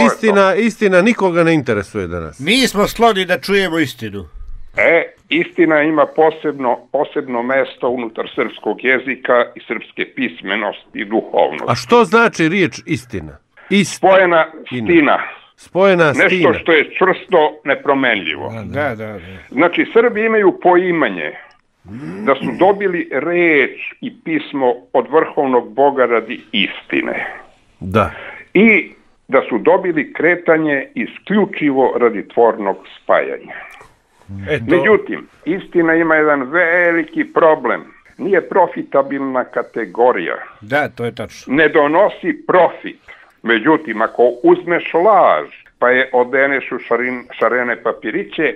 istina nikoga ne interesuje danas. Mi smo skloni da čujemo istinu. Istina ima posebno mesto unutar srpskog jezika i srpske pismenosti i duhovnosti. A što znači riječ istina? Spojena stina. Spojena stina. Nešto što je čvrsto, nepromenljivo. Da. Znači, Srbi imaju poimanje da su dobili reč i pismo od vrhovnog Boga radi istine. Da. I da su dobili kretanje isključivo radi tvornog spajanja. Međutim, istina ima jedan veliki problem. Nije profitabilna kategorija. Da, to je tačno. Ne donosi profit. Međutim, ako uzmeš laž, pa je odeneš u šarene papiriće,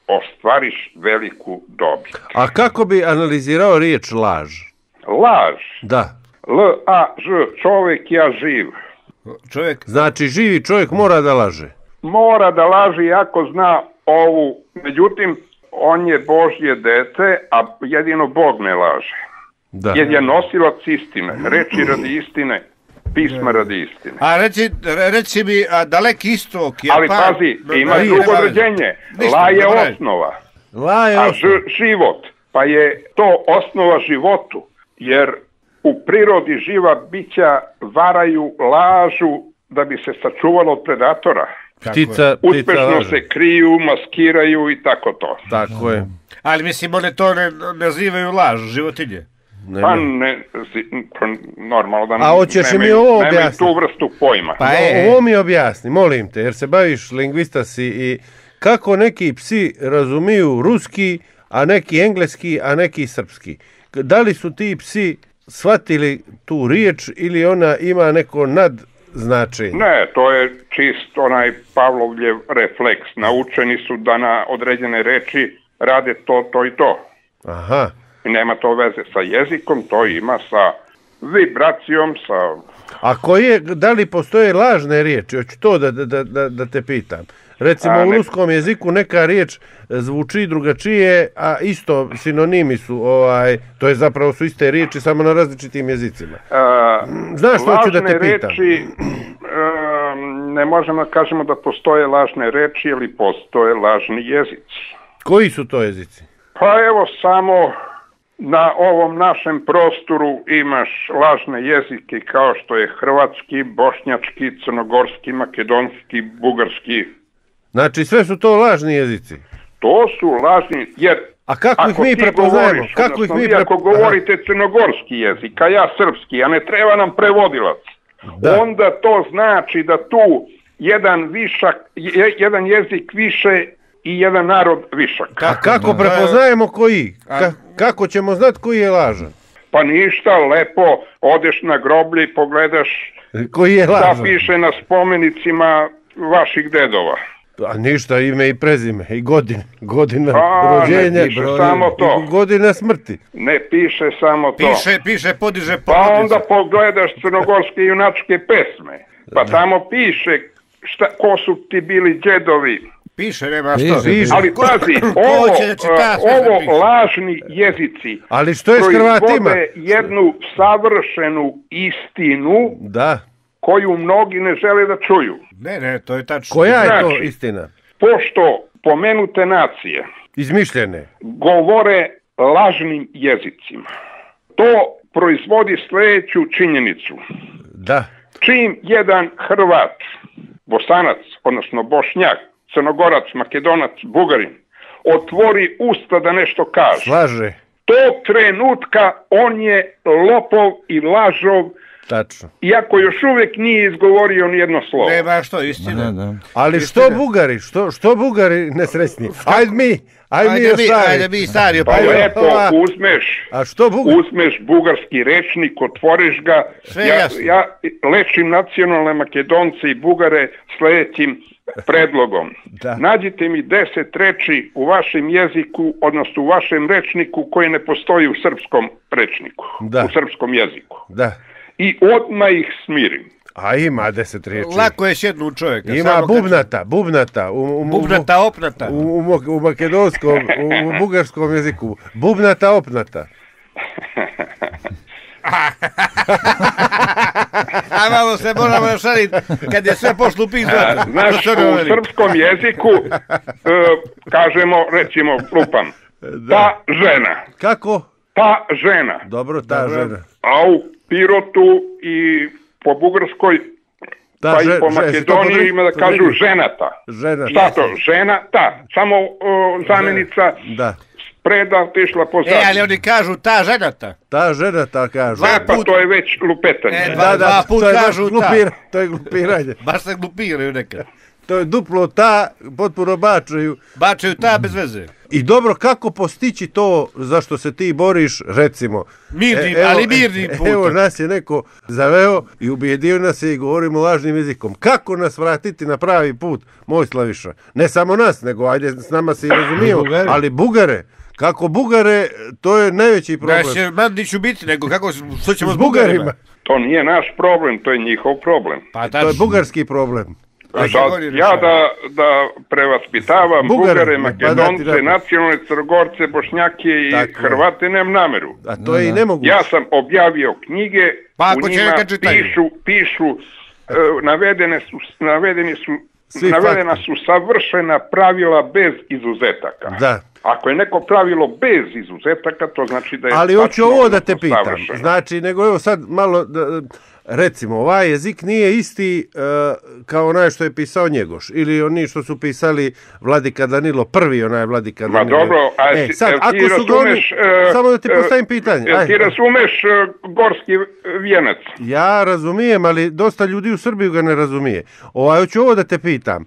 ostvariš veliku dobit. A kako bi analizirao riječ laž? Laž. Da. L-A-Ž, čovjek, ja živ. Znači, živi čovjek mora da laže. Mora da laže jako zna ovu. Međutim, on je Božje dete, a jedino Bog ne laže. Da. Jer je nosilac istine. Reči radi istine, pisma radi istine. A reci mi, Daleki istok... Ali pazi, ima drugo određenje. La je osnova. A život, pa je to osnova životu. Jer u prirodi živa bića varaju, lažu da bi se sačuvalo od predatora. Ptica uspešno laže. Se kriju, maskiraju i tako to. Tako je. Ali mislim, one to ne nazivaju laž, životinje. Pa normalno da nemaju tu vrstu pojma. Pa ovo mi objasni, molim te, jer se baviš lingvista si i kako neki psi razumiju ruski, a neki engleski, a neki srpski. Da li su ti psi shvatili tu riječ ili ona ima neko nadznačenje? Ne, to je čist onaj Pavlovljev refleks. Naučeni su da na određene reči rade to i to. Aha. I nema to veze sa jezikom, to ima sa vibracijom, sa... A da li postoje lažne riječi? Hoću to da te pitam. Recimo u ruskom jeziku neka riječ zvuči drugačije, a isto sinonimi su, to je zapravo su iste riječi, samo na različitim jezicima. Znaš što ću da te pitam? Lažne reči, ne možemo da kažemo da postoje lažne reči, ili postoje lažni jezici. Koji su to jezici? Pa evo samo... Na ovom našem prostoru imaš lažne jezike kao što je hrvatski, bošnjački, crnogorski, makedonski, bugarski. Znači sve su to lažni jezici? To su lažni, jer a kako ih mi prepoznajemo? Ako govorite crnogorski jezik, a ja srpski, a ne treba nam prevodilac, onda to znači da tu jedan jezik više i jedan narod višak. A kako prepoznajemo koji? Kako ćemo znati koji je lažan? Pa ništa, lepo, odeš na groblje i pogledaš Koji je šta lažan? piše na spomenicima vaših dedova. A ništa, ime i prezime, i godina A, rođenja, ne piše samo to. i godina smrti. Ne piše samo to. Piše, podiže Pa porodice. onda pogledaš crnogorske junačke pesme. Pa tamo piše ko su ti bili djedovi. Piše, nema što. Piše. Ali pazi, Ko će da čita sve što piše? ovo lažni jezici Ali što je s Hrvatima? proizvode jednu savršenu istinu Da. koju mnogi ne žele da čuju. Ne, to je tačno. Koja je to Znači- istina? Pošto pomenute nacije Izmišljene. govore lažnim jezicima, to proizvodi sljedeću činjenicu. Da. Čim jedan Hrvat, Bosanac, odnosno Bošnjak, Crnogorac, Makedonac, Bugarin, otvori usta da nešto kaže, Slaže. tog trenutka on je lopov i lažov, Tačno. iako još uvijek nije izgovorio ni jedno slovo. Nema što, istina. Da. Ali što Bugari? Što Bugari nesrećni? Ajde mi Ajde mi stari. Pa lepo, A što Bugari? uzmeš bugarski rečnik, otvoriš ga. Sve jasno. Ja lečim nacionalne Makedonce i Bugare sljedećim predlogom. Da. Nađite mi 10 reči u vašem jeziku, odnosno u vašem rečniku koji ne postoji u srpskom rečniku, Da. u srpskom jeziku. Da. I odmah ih smirim. A ima 10 riječi. Lako je sjednu čovjeka. Ima bubnata. Bubnata, opnata. U makedonskom, u bugarskom jeziku. Bubnata, opnata. A malo se moramo našaliti kad je sve pošlo u pizdu. Znaš, u srpskom jeziku kažemo, recimo, lupam, ta žena. Kako? Ta žena. Dobro, ta žena. A u Pirotu i po Bugarskoj, pa i po Makedoniji ima da kažu ženata. Žena. Šta to? Žena, ta. Samo zamjenica Da. spreda otišla pozadnje. Ali oni kažu ta ženata. Ta žena ta kaže. Pa to je već lupetanje. Dva put to je kažu ta. To je glupiranje. Baš se glupiraju nekad. To je duplo ta, potpuno bačaju. Bačaju ta bez veze. I dobro, kako postići to za što se ti boriš, recimo? Ali mirnim putem. Evo, nas je neko zaveo i ubijedio nas je i govorimo lažnim jezikom. Kako nas vratiti na pravi put, moj Slaviša? Ne samo nas, nego ajde s nama se i razumijemo, ali Bugare. Kako Bugare, to je najveći problem. Da će Mandiću biti, nego što ćemo s Bugarima? To nije naš problem, to je njihov problem. Pa To je bugarski problem. Ja da prevaspitavam Bugare, Makedonce, nacionalne Crnogorce, Bošnjake i Hrvate, nemam nameru. A to je i nemoguće. Ja sam objavio knjige, u njima pišu navedena su savršena pravila bez izuzetaka. Da. Ako je neko pravilo bez izuzetaka, to znači da je... Ali hoću ovo da te pitam. Znači, nego evo sad malo... Recimo, ovaj jezik nije isti kao onaj što je pisao Njegoš ili oni što su pisali Vladika Danilo, prvi onaj Vladika Danilo. Ma dobro, sad, ako su ga oni, samo da ti postavim pitanje. Ti razumeš gorski vijenac? Ja razumijem, ali dosta ljudi u Srbiji ga ne razumije. Hoću ovo da te pitam.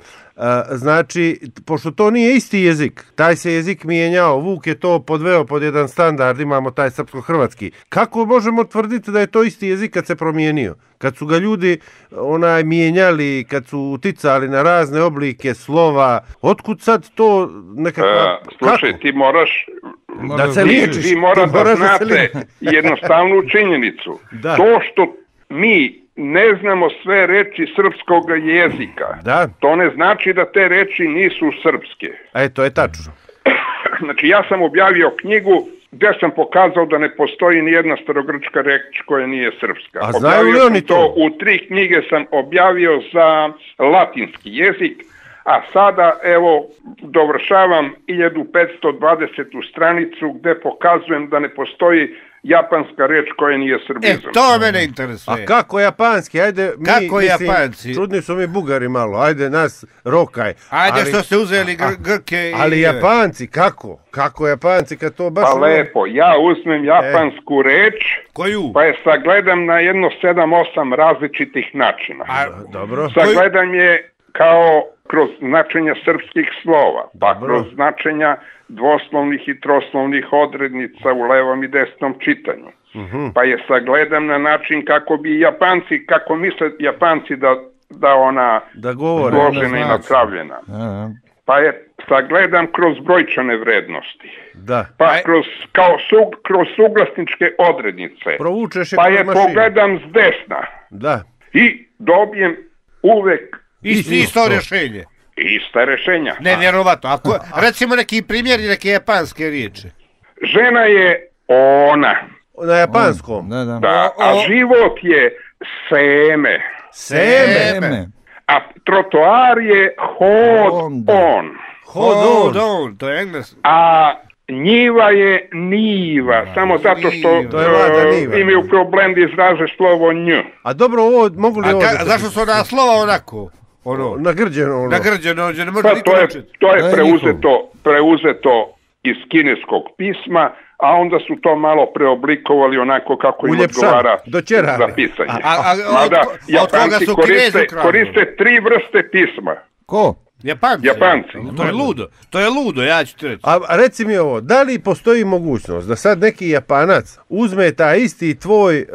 Znači, pošto to nije isti jezik, taj se jezik mijenjao, Vuk je to podveo pod jedan standard, imamo taj srpsko-hrvatski. Kako možemo tvrditi da je to isti jezik kad se promijenio? Kad su ga ljudi mijenjali, kad su uticali na razne oblike slova, otkud sad to nekako... Slušaj, ti moraš... Da se liječiš. Vi morate da znate jednostavnu činjenicu. Da. To što mi ne znamo sve reči srpskog jezika. Da. To ne znači da te reči nisu srpske. To je tačno. Znači, ja sam objavio knjigu gdje sam pokazao da ne postoji ni jedna starogrčka reč koja nije srpska. A znaju li oni to? U 3 knjige sam objavio za latinski jezik, a sada, evo, dovršavam 1520. stranicu gdje pokazujem da ne postoji japanska reč koja nije srbizam. To mene interesuje. A kako japanski? Ajde, kako japanci? Čudni su mi Bugari malo, ajde nas rokaj. Ajde što ste uzeli Grke. Ali Japanci, kako? Kako Japanci kad to baš... Pa lepo, ja uzmem japansku reč, koju? Pa je sagledam na jedno 7-8 različitih načina. Dobro. Sagledam je kao kroz značenja srpskih slova, pa kroz značenja dvoslovnih i troslovnih odrednica u levom i desnom čitanju. pa je sagledam na način kako bi Japanci, kako misle Japanci da ona izložena i napravljena. Pa je sagledam kroz brojčane vrednosti. Pa kroz suglasničke odrednice. Pa je pogledam s desna. I dobijem uvek isto rješenje. Ista rješenja. Nevjerovatno. Recimo neki primjer i neke japanske riječi. Žena je ona. Na japanskom? Da, a život je seme. Seme. A trotoar je Hold on, to je engleski. A njiva je niva, samo zato što imaju problem da izraže slovo nj. A dobro, ovo mogu li ovo... A zašto su ona slova onako? Nagrđeno. Ne može niko naučiti. To je preuzeto iz kineskog pisma, a onda su to malo preoblikovali onako kako im odgovara za pisanje. Mada Japanci koriste 3 vrste pisma. Ko? Japanci. To je ludo, ja ću ti reći. A reci mi ovo, da li postoji mogućnost da sad neki Japanac uzme taj isti tvoj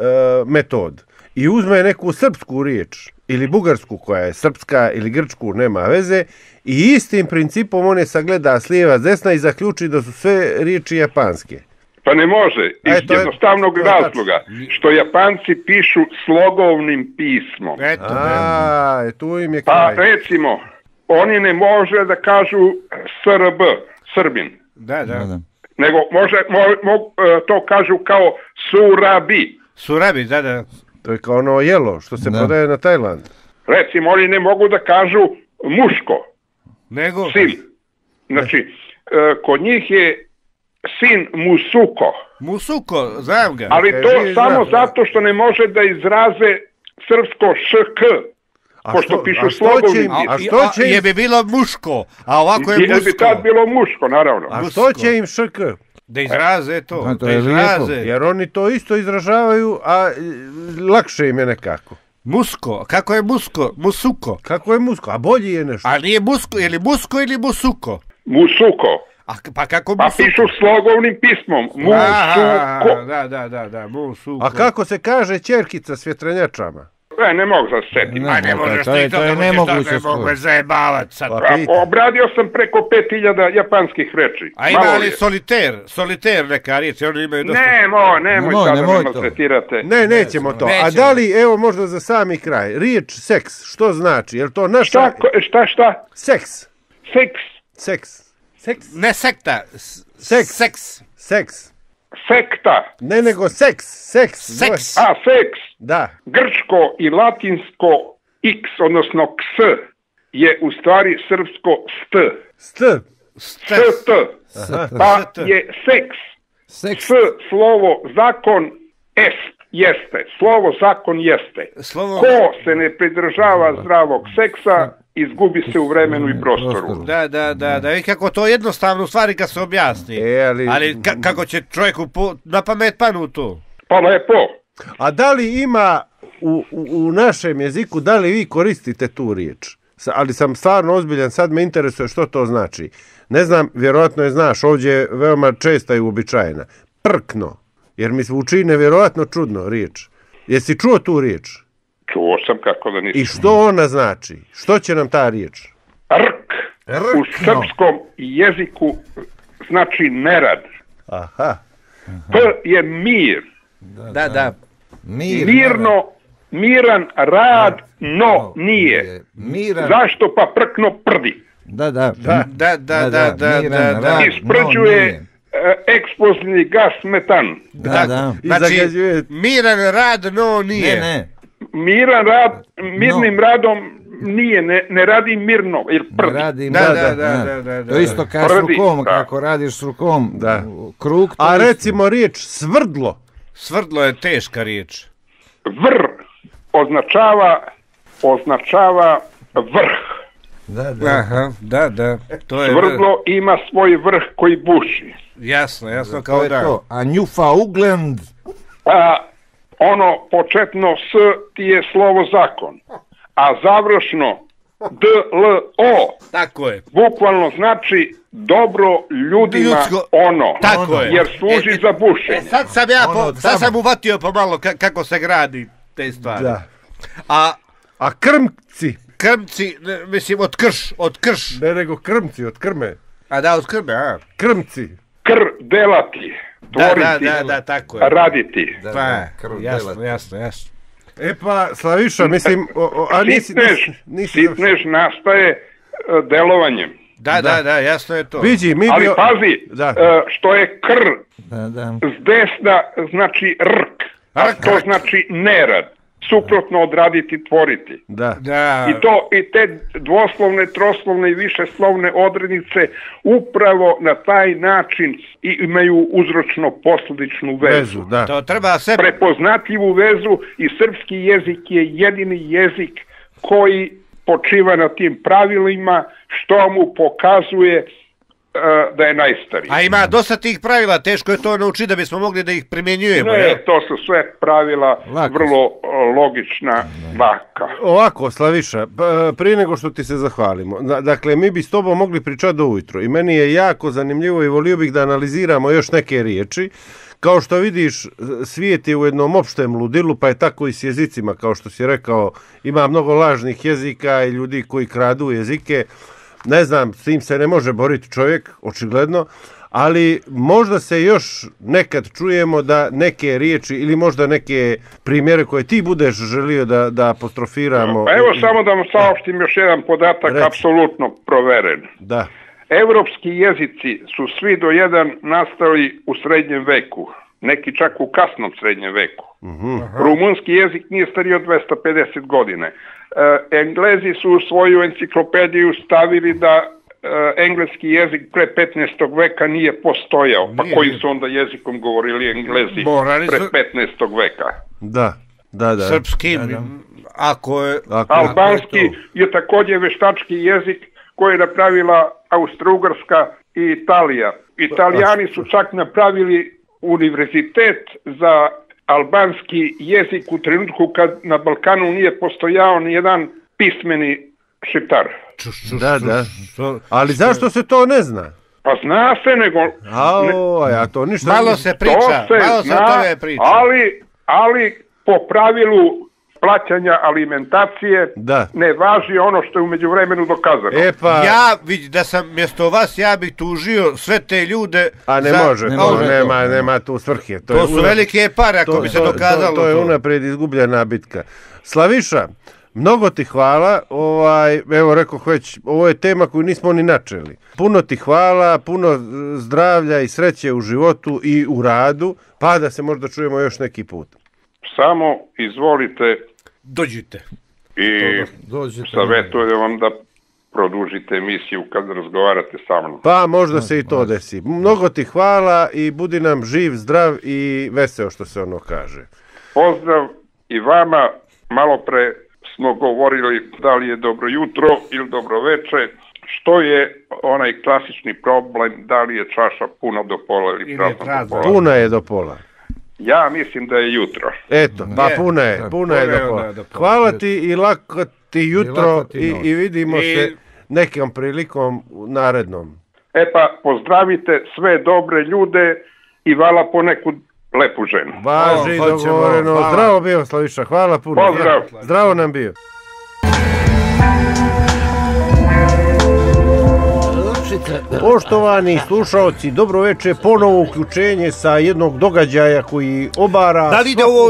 metod i uzme neku srpsku riječ ili bugarsku koja je srpska ili grčku, nema veze, i istim principom on je sagleda s lijeva s desna i zaključi da su sve riječi japanske? Pa ne može, iz jednostavnog razloga, što Japanci pišu slogovnim pismom. Tu im je kraj. Pa recimo, oni ne može da kažu SRB, Srbin. Da. Nego to kažu kao surabi. Surabi, da. To je kao ono jelo što se prodaje na Tajlandu. Recimo, oni ne mogu da kažu muško. Nego? Sin. Znači, kod njih je sin Musuko, znam ga. Ali to samo zato što ne može da izraze srpsko šk. Pošto pišu slogovni. A što će im... Je bi bilo muško, a ovako je muško. Je bi tad bilo muško, naravno. A što će im šk? Da izraze to. Jer oni to isto izražavaju, a lakše im je nekako. Musko, kako je musuko? Kako je musko, a bolji je nešto. A nije musko, je li musko ili musuko? Musuko. Pa kako musuko? Pa pišu slogovnim pismom. Musuko. Da, musuko. A kako se kaže ćerkica s vjetrenjačama? Ne mogu da se setim. Ne možeš ti to, to je nemoguće. Ne mogu zajebavat sad. Obradio sam preko 5000 japanskih reči. A ima li soliter neka riječ? Oni imaju dosta... Nemoj sada me maltretirate. Nećemo to. A da li, evo možda za sami kraj, riječ seks, što znači? Je li to naša... Šta? Seks. Ne sekta. Seks. Sekta. Ne, nego seks. A, seks. Da. Grčko i latinsko x, odnosno ks, je u stvari srpsko st. Pa je seks. S slovo zakon jeste. Slovo zakon jeste. Ko se ne pridržava zdravog seksa, izgubi se u vremenu i prostoru. Da, i kako to jednostavno u stvari kad se objasni. Ali kako će čovjeku na pamet panu to? Pa lepo. A da li ima u našem jeziku, da li vi koristite tu riječ? Ali sam stvarno ozbiljan, sad me interesuje što to znači. Ne znam, vjerojatno je znaš, ovdje je veoma česta i uobičajena. Prkno, jer mi zvuči nevjerojatno čudno riječ. Jesi čuo tu riječ? Čuo sam, kako da nisam. I što ona znači? Što će nam ta riječ? Rk. U srpskom jeziku znači nerad. Aha. P je mir. Da. Mirno, miran rad, no nije. Zašto pa prkno prdi? Da. Isprđuje eksplozivni gas metan. Znači, miran rad, no nije. Ne. Miran rad, mirnim radom nije, ne radi mirno, jer prdi. Da. To isto kao s rukom, kako radiš s rukom, krug. A recimo riječ svrdlo. Svrdlo je teška riječ. Vr označava vrh. Da. Svrdlo ima svoj vrh koji buši. Jasno, kao da. A Newfoundland? Ono početno s ti je slovo zakon, a završno DLO. Tako je. Bukvalno znači dobro ljudima Ljudsko. ono. Tako je. Jer služi za bušenje. Sad sam uvatio pomalo kako se gradi te stvari. Da. A krmci? Krmci, mislim od krš. Ne, nego krmci, od krme. A da, od krme, a? Krmci. Delati, tvoriti, da, tako je. Raditi. Jasno. E pa, Slaviša, mislim... Sitnež nastaje delovanjem. Da, jasno je to. Ali pazi, što je s desna znači rk, a to znači nerad. Suprotno od raditi, tvoriti. Da. I te dvoslovne, troslovne i višeslovne odrednice upravo na taj način imaju uzročno-posledičnu vezu. To treba prepoznatljivu vezu i srpski jezik je jedini jezik koji počiva na tim pravilima, što mu pokazuje da je najstariji. A ima dosta tih pravila, teško je to naučiti da bismo mogli da ih primjenjujemo. To su sve pravila vrlo logična, laka. Ovako, Slaviša, prije nego što ti se zahvalimo, dakle, mi bi s tobom mogli pričati do ujutro i meni je jako zanimljivo i volio bih da analiziramo još neke riječi. Kao što vidiš, svijet je u jednom opštem ludilu, pa je tako i s jezicima, kao što si rekao, ima mnogo lažnih jezika i ljudi koji kradu jezike. Ne znam, s tim se ne može boriti čovjek, očigledno, ali možda se još nekad čujemo da neke riječi ili možda neke primjere koje ti budeš želio da apostrofiramo. Pa evo samo da vam saopštim još jedan podatak, apsolutno proveren. Da. Evropski jezici su svi do jedan nastali u srednjem veku, neki čak u kasnom srednjem veku. Rumunski jezik nije stariji od 250 godine. Englezi su u svoju enciklopediju stavili da engleski jezik pre 15. veka nije postojao. Pa koji su onda jezikom govorili Englezi pre 15. veka? Da. Srpski, ako je... Albanski je također veštački jezik koji je napravila Austro-Ugarska i Italija. Italijani su čak napravili univerzitet za albanski jezik u trenutku kad na Balkanu nije postojao ni jedan pismeni šiptar. Da. Ali zašto se to ne zna? Pa zna se, nego... Ja to ništa... Malo se priča, malo se o tome priča. Ali po pravilu plaćanja alimentacije ne važi ono što je u međuvremenu dokazano. Ja, vidi, da sam mjesto vas, ja bih tužio sve te ljude... A ne može, nema tu svrhe. To su velike pare ako bi se dokazalo. To je unaprijed izgubljena bitka. Slaviša, mnogo ti hvala, evo rekoh već, ovo je tema koju nismo ni načeli. Puno ti hvala, puno zdravlja i sreće u životu i u radu, pa da se možda čujemo još neki put. Samo izvolite. Dođite. I savjetujem vam da produžite emisiju kad razgovarate sa mnom. Pa možda se i to desi. Mnogo ti hvala i budi nam živ, zdrav i veseo, što se ono kaže. Pozdrav i vama. Malo pre smo govorili da li je dobro jutro ili dobro večer. Što je onaj klasični problem, da li je čaša puna do pola ili prazna do pola? Puna je do pola. Ja mislim da je jutro. Eto, pa puna je do pola. Hvala ti i lako ti jutro i vidimo se nekom prilikom narednom. Pa pozdravite sve dobre ljude i vala po neku lepu ženu. Važi, dogovoreno. Zdravo bio, Slaviša, hvala puno. Pozdrav. Zdravo nam bio. Poštovani slušalci, dobro večer, ponovo uključenje sa jednog događaja koji obara... Da li ide ovo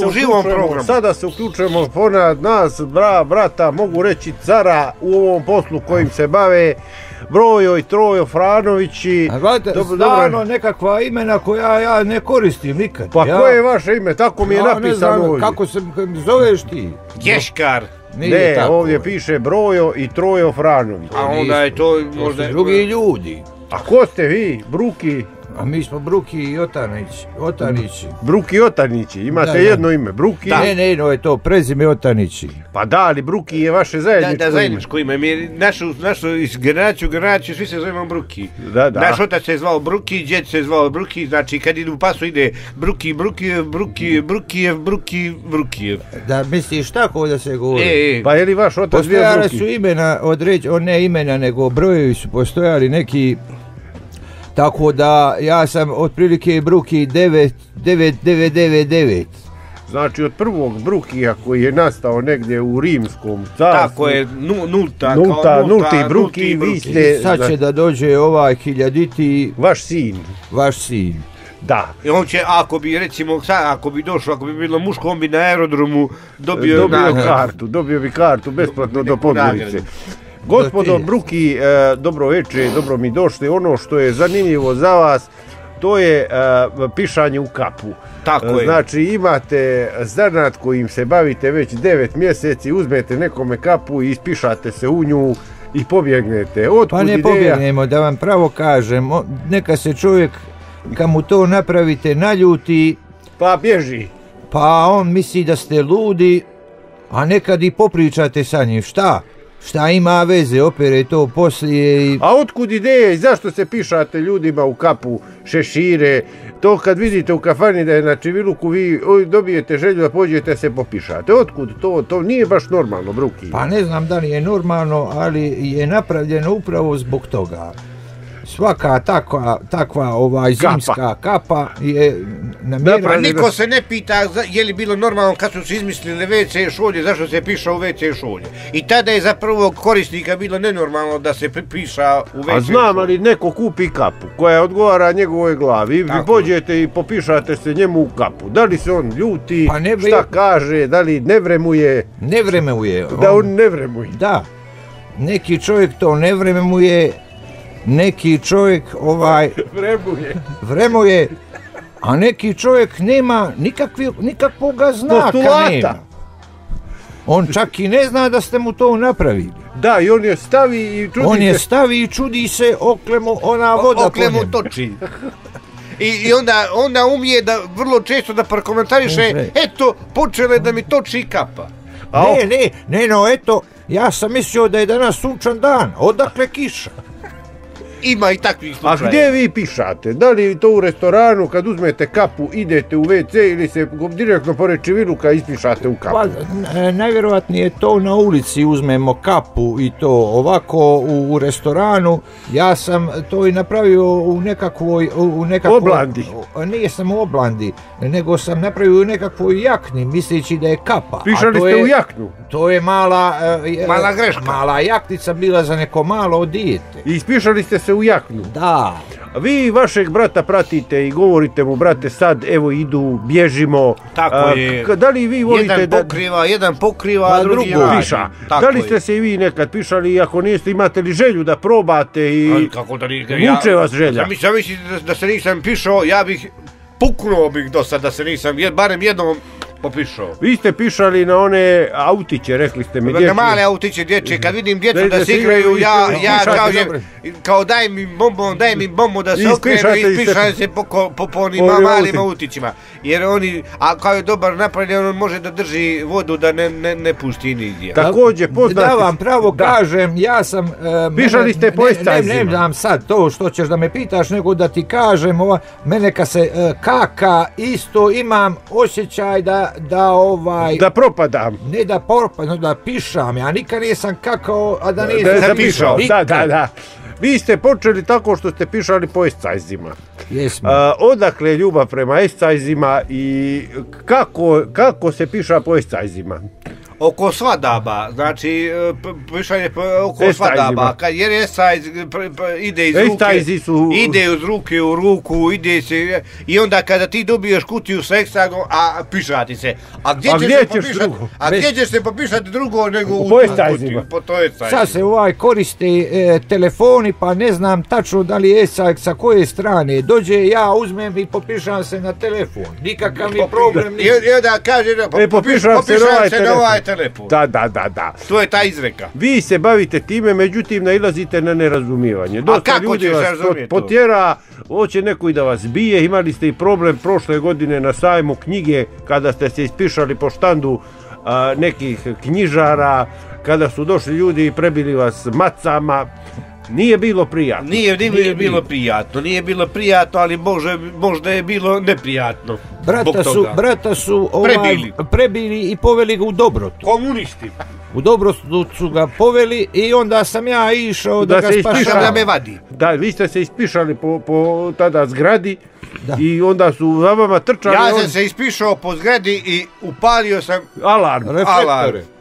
u živom programu? Sada se uključujemo ponad nas, brata, mogu reći cara u ovom poslu kojim se bave, Brojo i Trojo Franovići. A gledajte, stvarno nekakva imena koja ja ne koristim nikad. Pa koje je vaše ime? Tako mi je napisano ovdje. Kako se zoveš ti? Keškar. Ne, ovdje piše Brojo i Trojo Franović. A onda je to možda drugi ljudi. A ko ste vi, Bruki? A mi smo Bruki i Otanići. Bruki Otanići, imate jedno ime, Bruki. Ne, no je to prezime Otanići. Pa da, ali Bruki je vaše zajedničko ime. Da, zajedničko ime. Mi našu iz generaciju, svi se zovemo Bruki. Da. Naš otac se zvao Bruki, djed se zvao Bruki, znači kad idu u pasu ide Brukijev. Da, misliš tako da se govori? Pa je li vaš otac bio Bruki? Postojala su imena, ne imena, nego brojevi su postojali neki. Tako da ja sam otprilike Bruki 9999. Znači od prvog Brukija koji je nastao negdje u rimskom carstvu. Tako je, nulti Bruki, vi ste... Sad će da dođe ovaj hiljaditi... Vaš sin. Da. I on će, ako bi došao, ako bi bilo muško, on bi na aerodromu dobio bi kartu besplatno do Podgorice. Gospodo Bruki, dobro večer, dobro mi došli. Ono što je zanimljivo za vas, to je pišanje u kapu. Tako je. Znači imate zanat kojim se bavite već 9 mjeseci, uzmete nekome kapu i ispišate se u nju i pobjegnete. Pa ne pobjegnemo, da vam pravo kažem, neka se čovjek, kad mu to napravite, naljuti, pa bježi. Pa on misli da ste ludi, a nekad i popričate sa njim. Šta ima veze, opere to poslije i... A otkud ideje i zašto se pišate ljudima u kapu šešire? To kad vidite u kafani da je na Čiviluku, vi dobijete želju da pođete se popišate. Otkud to? To nije baš normalno, Bruki. Pa ne znam da li je normalno, ali je napravljeno upravo zbog toga. Svaka takva zimska kapa je namjerana... Niko se ne pita je li bilo normalno kad su se izmislili WC šolje, zašto se piša u WC šolje. I tada je za prvog korisnika bilo nenormalno da se piša u WC šolje. A znam, ali neko kupi kapu koja odgovara njegovoj glavi, vi pođete i popišate se njemu u kapu. Da li se on ljuti, šta kaže, da li ne vremuje? Ne vremuje. Da on ne vremuje. Da, neki čovjek to ne vremuje. Neki čovjek vremuje, a neki čovjek nema nikakvoga znaka. Nema. On čak i ne zna da ste mu to napravili. Da, i on je stavi i čudi se ona voda po njemu toči. I onda umije da vrlo često da prokomentariše, eto, počele da mi toči kapa. Eto, ja sam mislio da je danas sunčan dan, odakle kiša? Ima i takvih slučaja. A gdje vi pišate? Da li to u restoranu kad uzmete kapu idete u WC ili se direktno pored Čiviluka ispišate u kapu? Pa, najvjerojatnije to na ulici uzmemo kapu i to ovako u restoranu. Ja sam to i napravio u nekakvoj... Oblandi? Nije sam u Oblandi, nego sam napravio u nekakvoj jakni, misleći da je kapa. Pišali ste u jaknu? To je mala greška. Mala jaknica bila za neko malo dijete. I ispišali ste se u jaknu? Da. Vi vašeg brata pratite i govorite mu, brate, sad evo idu, bježimo. Tako je. Da li vi volite jedan pokriva, a drugi piša? Da li ste se i vi nekad pišali i ako niste, imate li želju da probate i vuče vas želja? Zamisli da se nisam pišao, ja bih puknuo do sad da se nisam barem jednom popišao. Vi ste pišali na one autiće, rekli ste mi, dječje. Na male autiće dječje, kad vidim djecu da se igraju, ja kažem, kao daj mi bombu da se okrenu i ispišam se po onim malim autićima. Jer oni, a kao je dobar napravljen, on može da drži vodu da ne pusti nigdje. Također poznati... Da vam pravo kažem, ja sam... Pišali ste po estajzima. Ne znam sad to što ćeš da me pitaš, nego da ti kažem, mene kad se kaka, isto imam osjećaj da propadam. Ne da propadam, da pišam. Ja nikad nisam kakao, a da nisam pišao. Da. Vi ste počeli tako što ste pišali po escajzima. Jesmo. Odakle ljubav prema escajzima i kako se piša po escajzima? Oko svadaba, znači pišanje oko svadaba, jer escajz ide iz ruke u ruku, ide se, i onda kada ti dobiješ kutiju s ekstagom, a pišati se. A gdje ćeš se popišati drugo nego u tu kutiju? Sad se koriste telefoni, pa ne znam tačno da li je escajz sa koje strane. Dođe, ja uzmem i popišam se na telefon. Nikakav mi problem nije. I onda kaže, popišam se na ovaj telefon. Da. To je ta izreka. Vi se bavite time, međutim nailazite na nerazumijevanje. Dosta ljudi vas potjera, hoće neko i da vas bije. Imali ste i problem prošle godine na sajmu knjige kada ste se ispišali po štandu nekih knjižara, kada su došli ljudi i prebili vas macama. Nije bilo prijatno. Nije bilo prijatno, ali možda je bilo neprijatno. Brata su prebili i poveli ga u Dobrotu. Komunisti. U Dobrotu su ga poveli i onda sam ja išao da ga spašavam. Da me vadi. Da, vi ste se ispišali po tada zgradi. Da. I onda su za vama trčali. Ja sam se ispišao po zgradi i upalio sam alarm.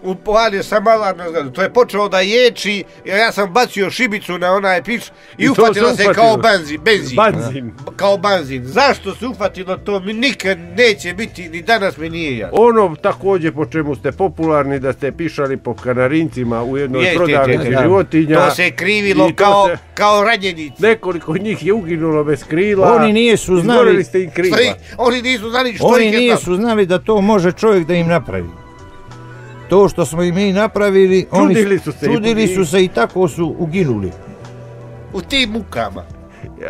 Upalio sam alarm na zgradu. To je počelo da ječi, jer ja sam bacio šibicu na onaj pič i ufatilo se kao benzin. Kao benzin. Zašto se ufatilo, to mi nikad neće biti, ni danas mi nije jasno. Ono također po čemu ste popularni, da ste pišali po kanarincima u jednoj prodavnici životinja. To se krivilo kao ranjenici. Nekoliko njih je uginulo bez krila. Oni nisu znali. Oni nisu znali što Oni nisu znali da to može čovjek da im napravi. To što smo i mi napravili, čudili su se i tako su uginuli. U tim mukama.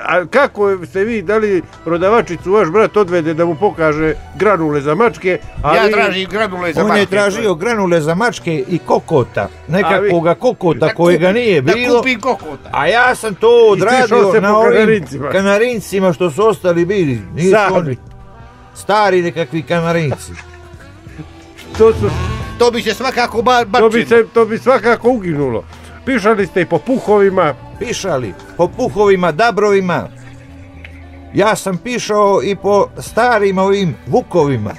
A kako ste vi dali prodavačicu, vaš brat odvede da mu pokaže granule za mačke? Ja tražim granule za mačke. On je tražio granule za mačke i kokota. Nekakvoga kokota kojega nije bilo. Da kupim kokota. A ja sam to odradio na ovim kanarincima što su ostali bili. Stari nekakvi kanarinci. To bi se svakako bačilo. To bi svakako uginulo. Pišali ste i po puhovima. Pišali po puhovima, dabrovima. Ja sam pišao i po starim ovim vukovima.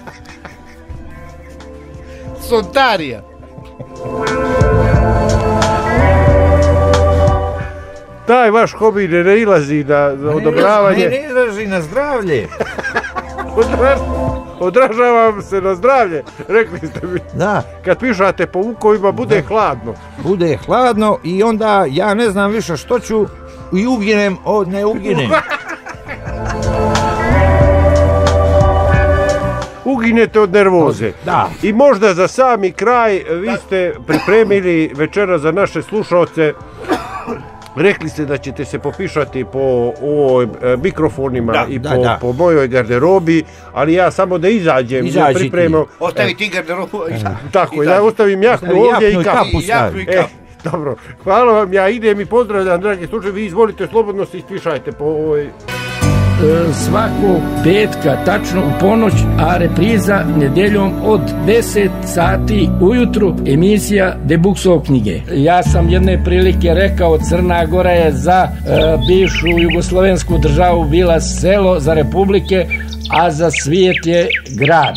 Sontarija. Taj vaš hobi ne nailazi na odobravanje. Ne nailazi na zdravlje. Odražavam se na zdravlje, rekli ste mi. Da. Kad pišate po vukovima bude hladno. Bude hladno i onda ja ne znam više što ću i uginem od ne uginem. Uginete od nervoze. Da. I možda za sami kraj vi ste pripremili večera za naše slušalce. Rekli ste da ćete se popišati po mikrofonima i po mojoj garderobi, ali ja samo da izađem. Ostavi ti garderobu. Tako, da ostavim jaknu ovdje i kapu. Dobro, hvala vam, ja idem i pozdravljam, dragi slučaj, vi izvolite, slobodno se ispišajte po ovoj... Svakog petka, tačno u ponoć, a repriza nedjeljom od 10 sati ujutru, emisija Debuksov knjige. Ja sam jedne prilike rekao, Crna Gora je za bivšu jugoslovensku državu bila selo, za republike, a za svijet je grad.